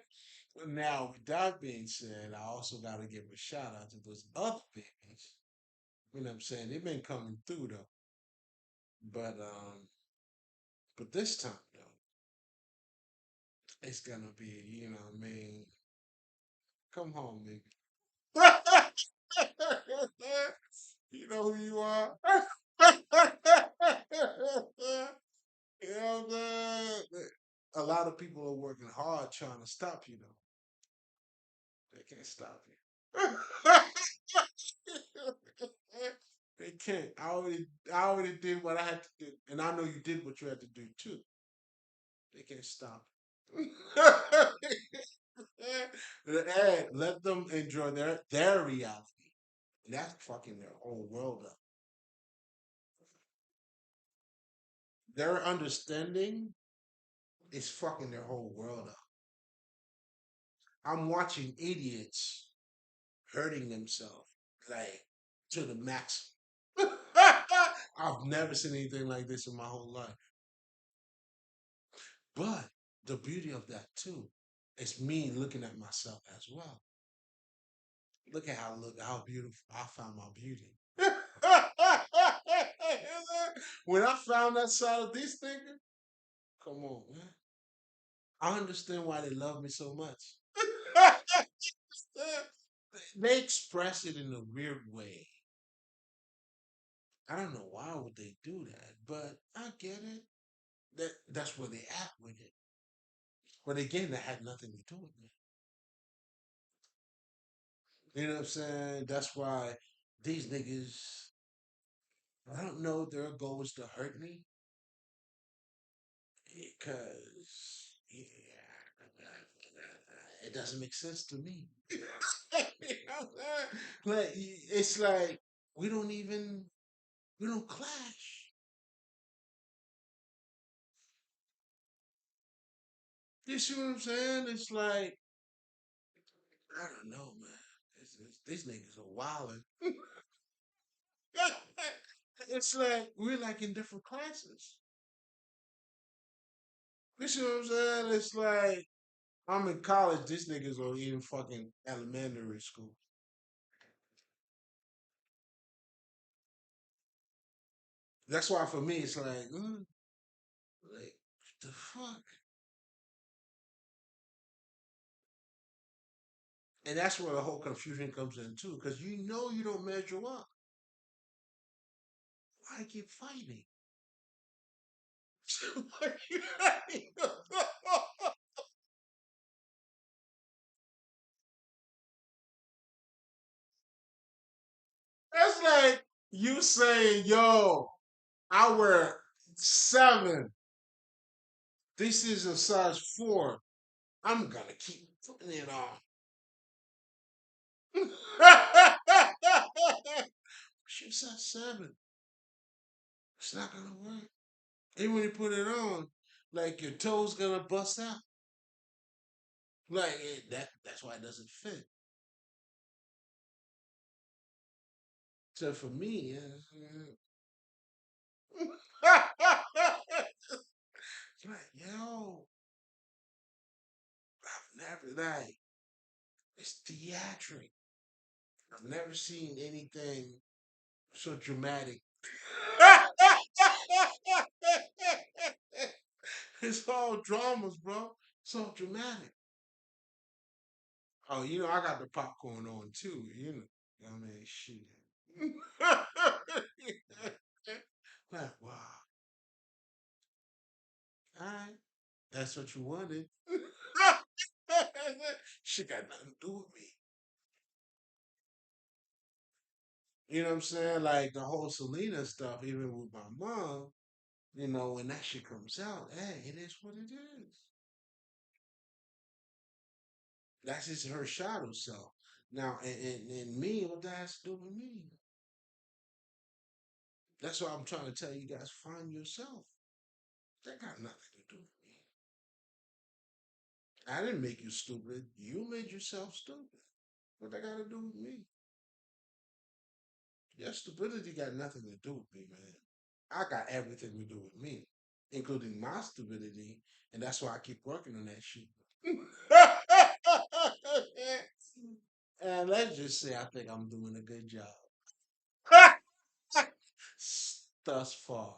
But now, with that being said, I also got to give a shout out to those other babies. You know what I'm saying? They've been coming through though. But but this time though, it's gonna be, you know what I mean, come home, nigga. You know who you are? You know what I'm saying? A lot of people are working hard trying to stop you though. They can't stop you. They can't. I already did what I had to do. And I know you did what you had to do too. They can't stop. And let them enjoy their reality. And that's fucking their whole world up. Their understanding is fucking their whole world up. I'm watching idiots hurting themselves like to the max. I've never seen anything like this in my whole life. But the beauty of that too is me looking at myself as well. Look how beautiful I found my beauty. When I found that side of these niggas, come on, man. I understand why they love me so much. They express it in a weird way. I don't know why would they do that, but I get it. That's where they at with it. But again, that had nothing to do with me. You know what I'm saying? That's why these niggas, I don't know, their goal is to hurt me because it doesn't make sense to me. You know what I'm saying? Like it's like we don't even we don't clash. You see what I'm saying? It's like I don't know, man. These niggas are wilding. It's like we're like in different classes. You see what I'm saying? It's like I'm in college. These niggas are in fucking elementary school. That's why for me it's like what the fuck. And that's where the whole confusion comes in too, because you know you don't measure up. Why keep fighting? Why you fighting? That's like you saying, "Yo, I wear 7. This is a size 4. I'm gonna keep putting it on." She said 7. It's not gonna work. Even when you put it on, like your toes gonna bust out. Like that's why it doesn't fit. So for me, it's like, yo, I've never like it's theatric. I've never seen anything so dramatic. It's all dramas, bro. It's all dramatic. Oh, I got the popcorn on too. I mean, shit. Like, wow. All right. That's what you wanted. She got nothing to do with me. You know what I'm saying? Like the whole Selena stuff, even with my mom, when that shit comes out, hey, it is what it is. That's just her shadow self. Now, and me, what that has to do with me? That's why I'm trying to tell you guys, find yourself. That got nothing to do with me. I didn't make you stupid. You made yourself stupid. What that got to do with me? Your stupidity got nothing to do with me, man. I got everything to do with me, including my stupidity, and that's why I keep working on that shit. And let's just say I think I'm doing a good job thus far.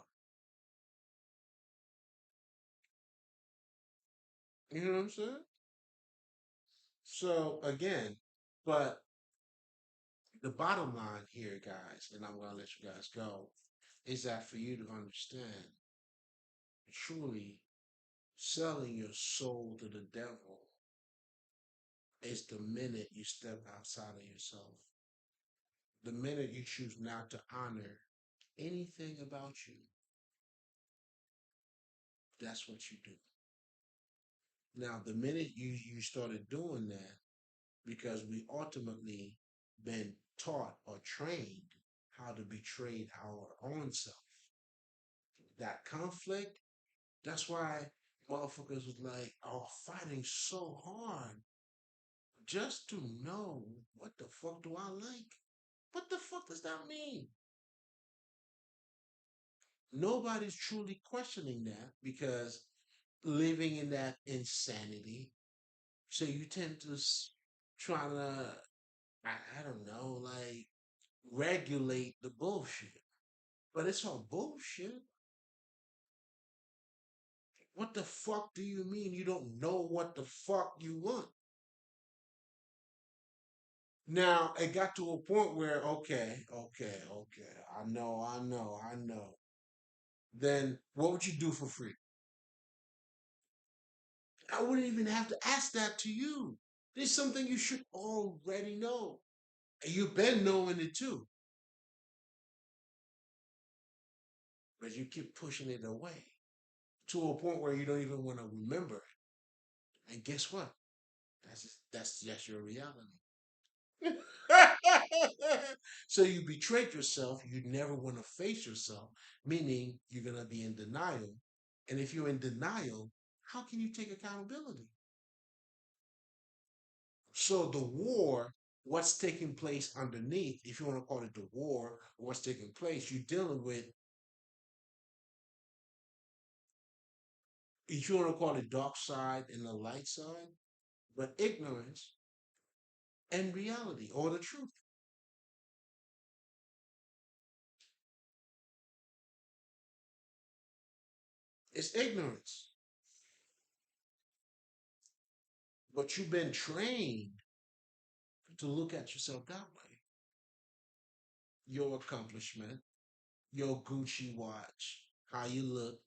You know what I'm saying? So again, but the bottom line here, guys, and I'm gonna let you guys go, is that for you to understand, truly selling your soul to the devil is the minute you step outside of yourself. The minute you choose not to honor anything about you, that's what you do. Now, the minute you started doing that, because we ultimately been taught or trained how to betray our own self. That conflict, that's why motherfuckers was like, oh, fighting so hard just to know what the fuck do I like? What the fuck does that mean? Nobody's truly questioning that because living in that insanity. So you tend to try to, I don't know, like regulate the bullshit. But it's all bullshit. What the fuck do you mean you don't know what the fuck you want? Now it got to a point where, okay, I know. Then what would you do for free? I wouldn't even have to ask that to you. There's something you should already know. And you've been knowing it too, but you keep pushing it away to a point where you don't even want to remember it. And guess what? That's your reality. So you betrayed yourself. You never want to face yourself, meaning you're gonna be in denial. And if you're in denial, how can you take accountability? So the war, what's taking place underneath, if you want to call it the war, what's taking place, you're dealing with, if you want to call it dark side and the light side, but ignorance and reality or the truth. It's ignorance. But you've been trained to look at yourself that way. Your accomplishment, your Gucci watch, how you look,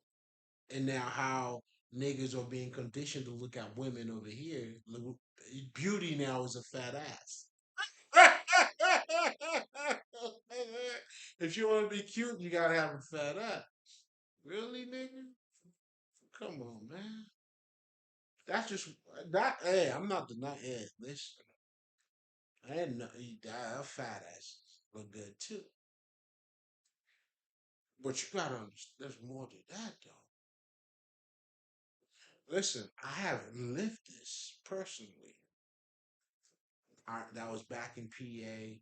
and now how niggas are being conditioned to look at women over here. Beauty now is a fat ass. If you want to be cute, you gotta have a fat ass. Really, nigga? Come on, man. That's just that. Hey, I'm not denying. Hey, listen, I didn't know a fat ass look good too. But you gotta understand, there's more to that though. Listen, I haven't lived this personally. That was back in PA,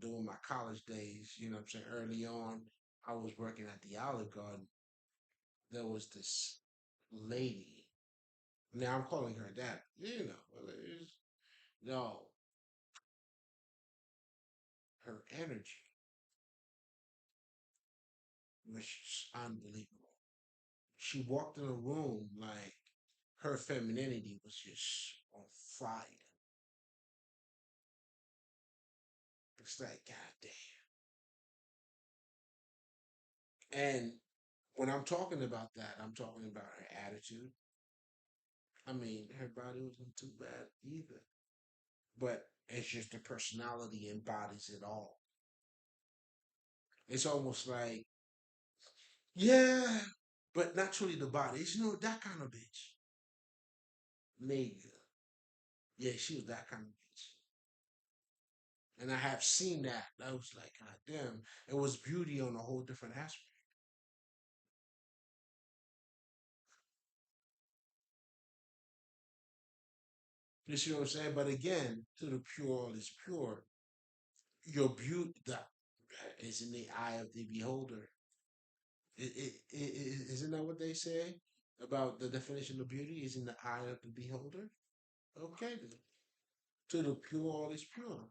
during my college days, I'm saying early on, I was working at the Olive Garden. There was this lady. Now I'm calling her that, no, her energy was just unbelievable. She walked in a room like her femininity was just on fire. It's like, God damn. And when I'm talking about that, I'm talking about her attitude. I mean, her body wasn't too bad either. But it's just the personality embodies it all. It's almost like, yeah, but not truly the body. It's, that kind of bitch. Nigga. Yeah, she was that kind of bitch. And I have seen that. I was like, God damn. It was beauty on a whole different aspect. You see what I'm saying? But again, to the pure is pure. Your beauty that is in the eye of the beholder. Isn't that what they say about the definition of beauty is in the eye of the beholder? Okay, then. To the pure, all is pure.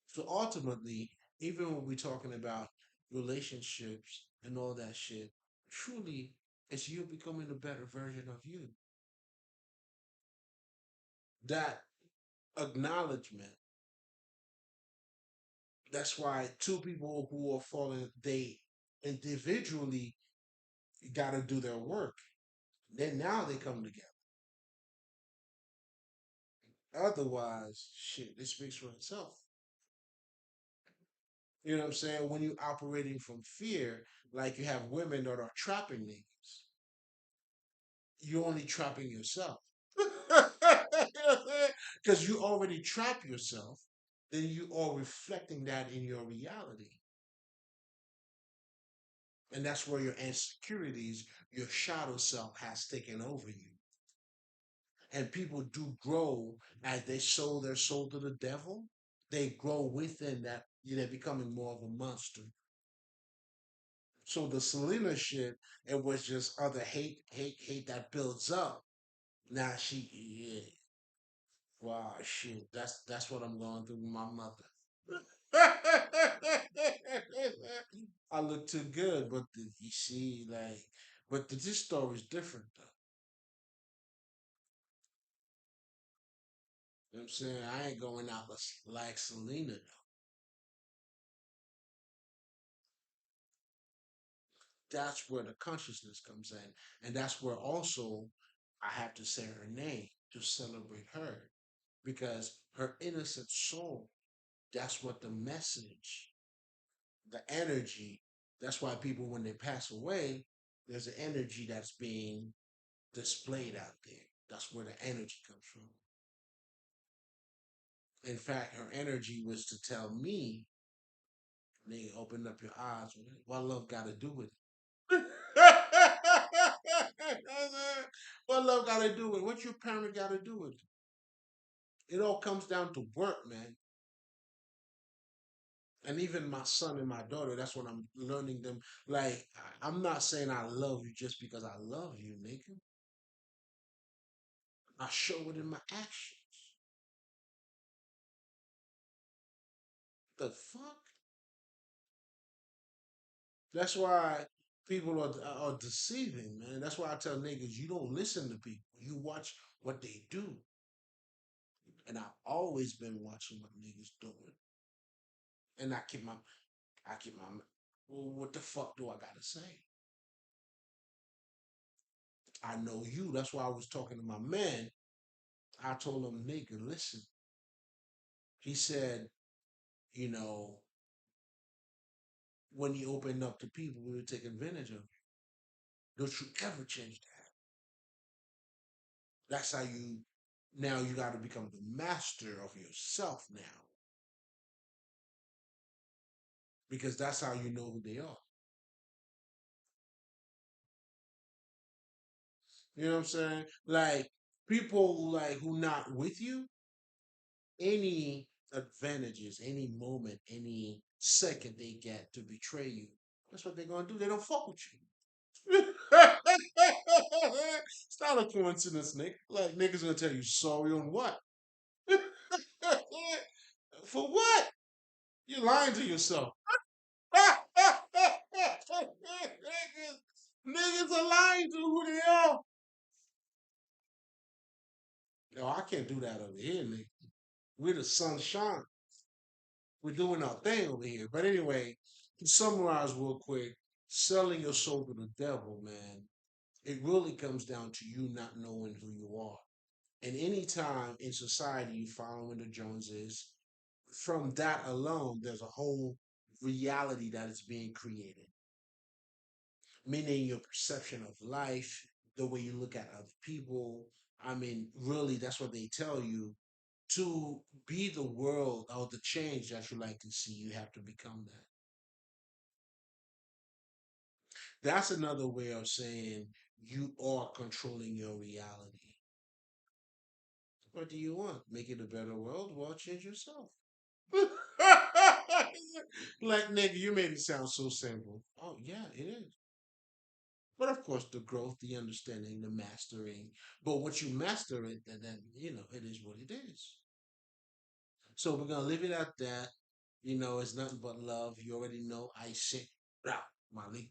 So ultimately, even when we're talking about relationships and all that shit, truly, it's you becoming a better version of you. That acknowledgement. That's why two people who are falling, they individually got to do their work. Then now they come together. Otherwise, shit, it speaks for itself. You know what I'm saying? When you're operating from fear, like you have women that are trapping niggas, you're only trapping yourself. Because you already trap yourself, then you are reflecting that in your reality. And that's where your insecurities, your shadow self has taken over you. And people do grow as they sold their soul to the devil. They grow within that, they're becoming more of a monster. So the Selena shit, it was just other hate, hate, hate that builds up. Now she, yeah, wow, shit. That's what I'm going through with my mother. I look too good, but you see, like, but this story is different though. You know what I'm saying? I ain't going out like Selena though. That's where the consciousness comes in. And that's where also I have to say her name to celebrate her because her innocent soul, that's what the message, the energy, that's why people, when they pass away, there's an energy that's being displayed out there. That's where the energy comes from. In fact, her energy was to tell me, nigga, open up your eyes. What love got to do with it? What love got to do with it? What your parent got to do with it? It all comes down to work, man. And even my son and my daughter, that's what I'm learning them. Like, I'm not saying I love you just because I love you, nigga. I show it in my actions. The fuck? That's why people are deceiving, man. That's why I tell niggas you don't listen to people. You watch what they do. And I've always been watching what niggas doing. And I keep my well, what the fuck do I gotta say? I know you. That's why I was talking to my man. I told him, nigga, listen. He said, you know, when you open up to people, we will take advantage of you. Don't you ever change that. That's how you now you got to become the master of yourself now because that's how you know who they are. You know what I'm saying? Like people like who not with you, any advantages, any moment, any second they get to betray you, that's what they're gonna do. They don't fuck with you. It's not a coincidence, Nick. Like niggas gonna tell you sorry on what? For what? You're lying to yourself. niggas are lying to who they are. No, I can't do that over here, nigga. We're the sunshine. We're doing our thing over here. But anyway, to summarize real quick, selling your soul to the devil, man, it really comes down to you not knowing who you are. And any time in society you following the Joneses, from that alone, there's a whole reality that is being created. Meaning your perception of life, the way you look at other people. I mean, really, that's what they tell you. To be the world or the change that you like to see, you have to become that. That's another way of saying you are controlling your reality. What do you want? Make it a better world? Well, change yourself. Like, nigga, you made it sound so simple. Oh, yeah, it is. But of course, the growth, the understanding, the mastering. But once you master it, then it is what it is. So we're gonna leave it at that. It's nothing but love. You already know I sent out, Malik.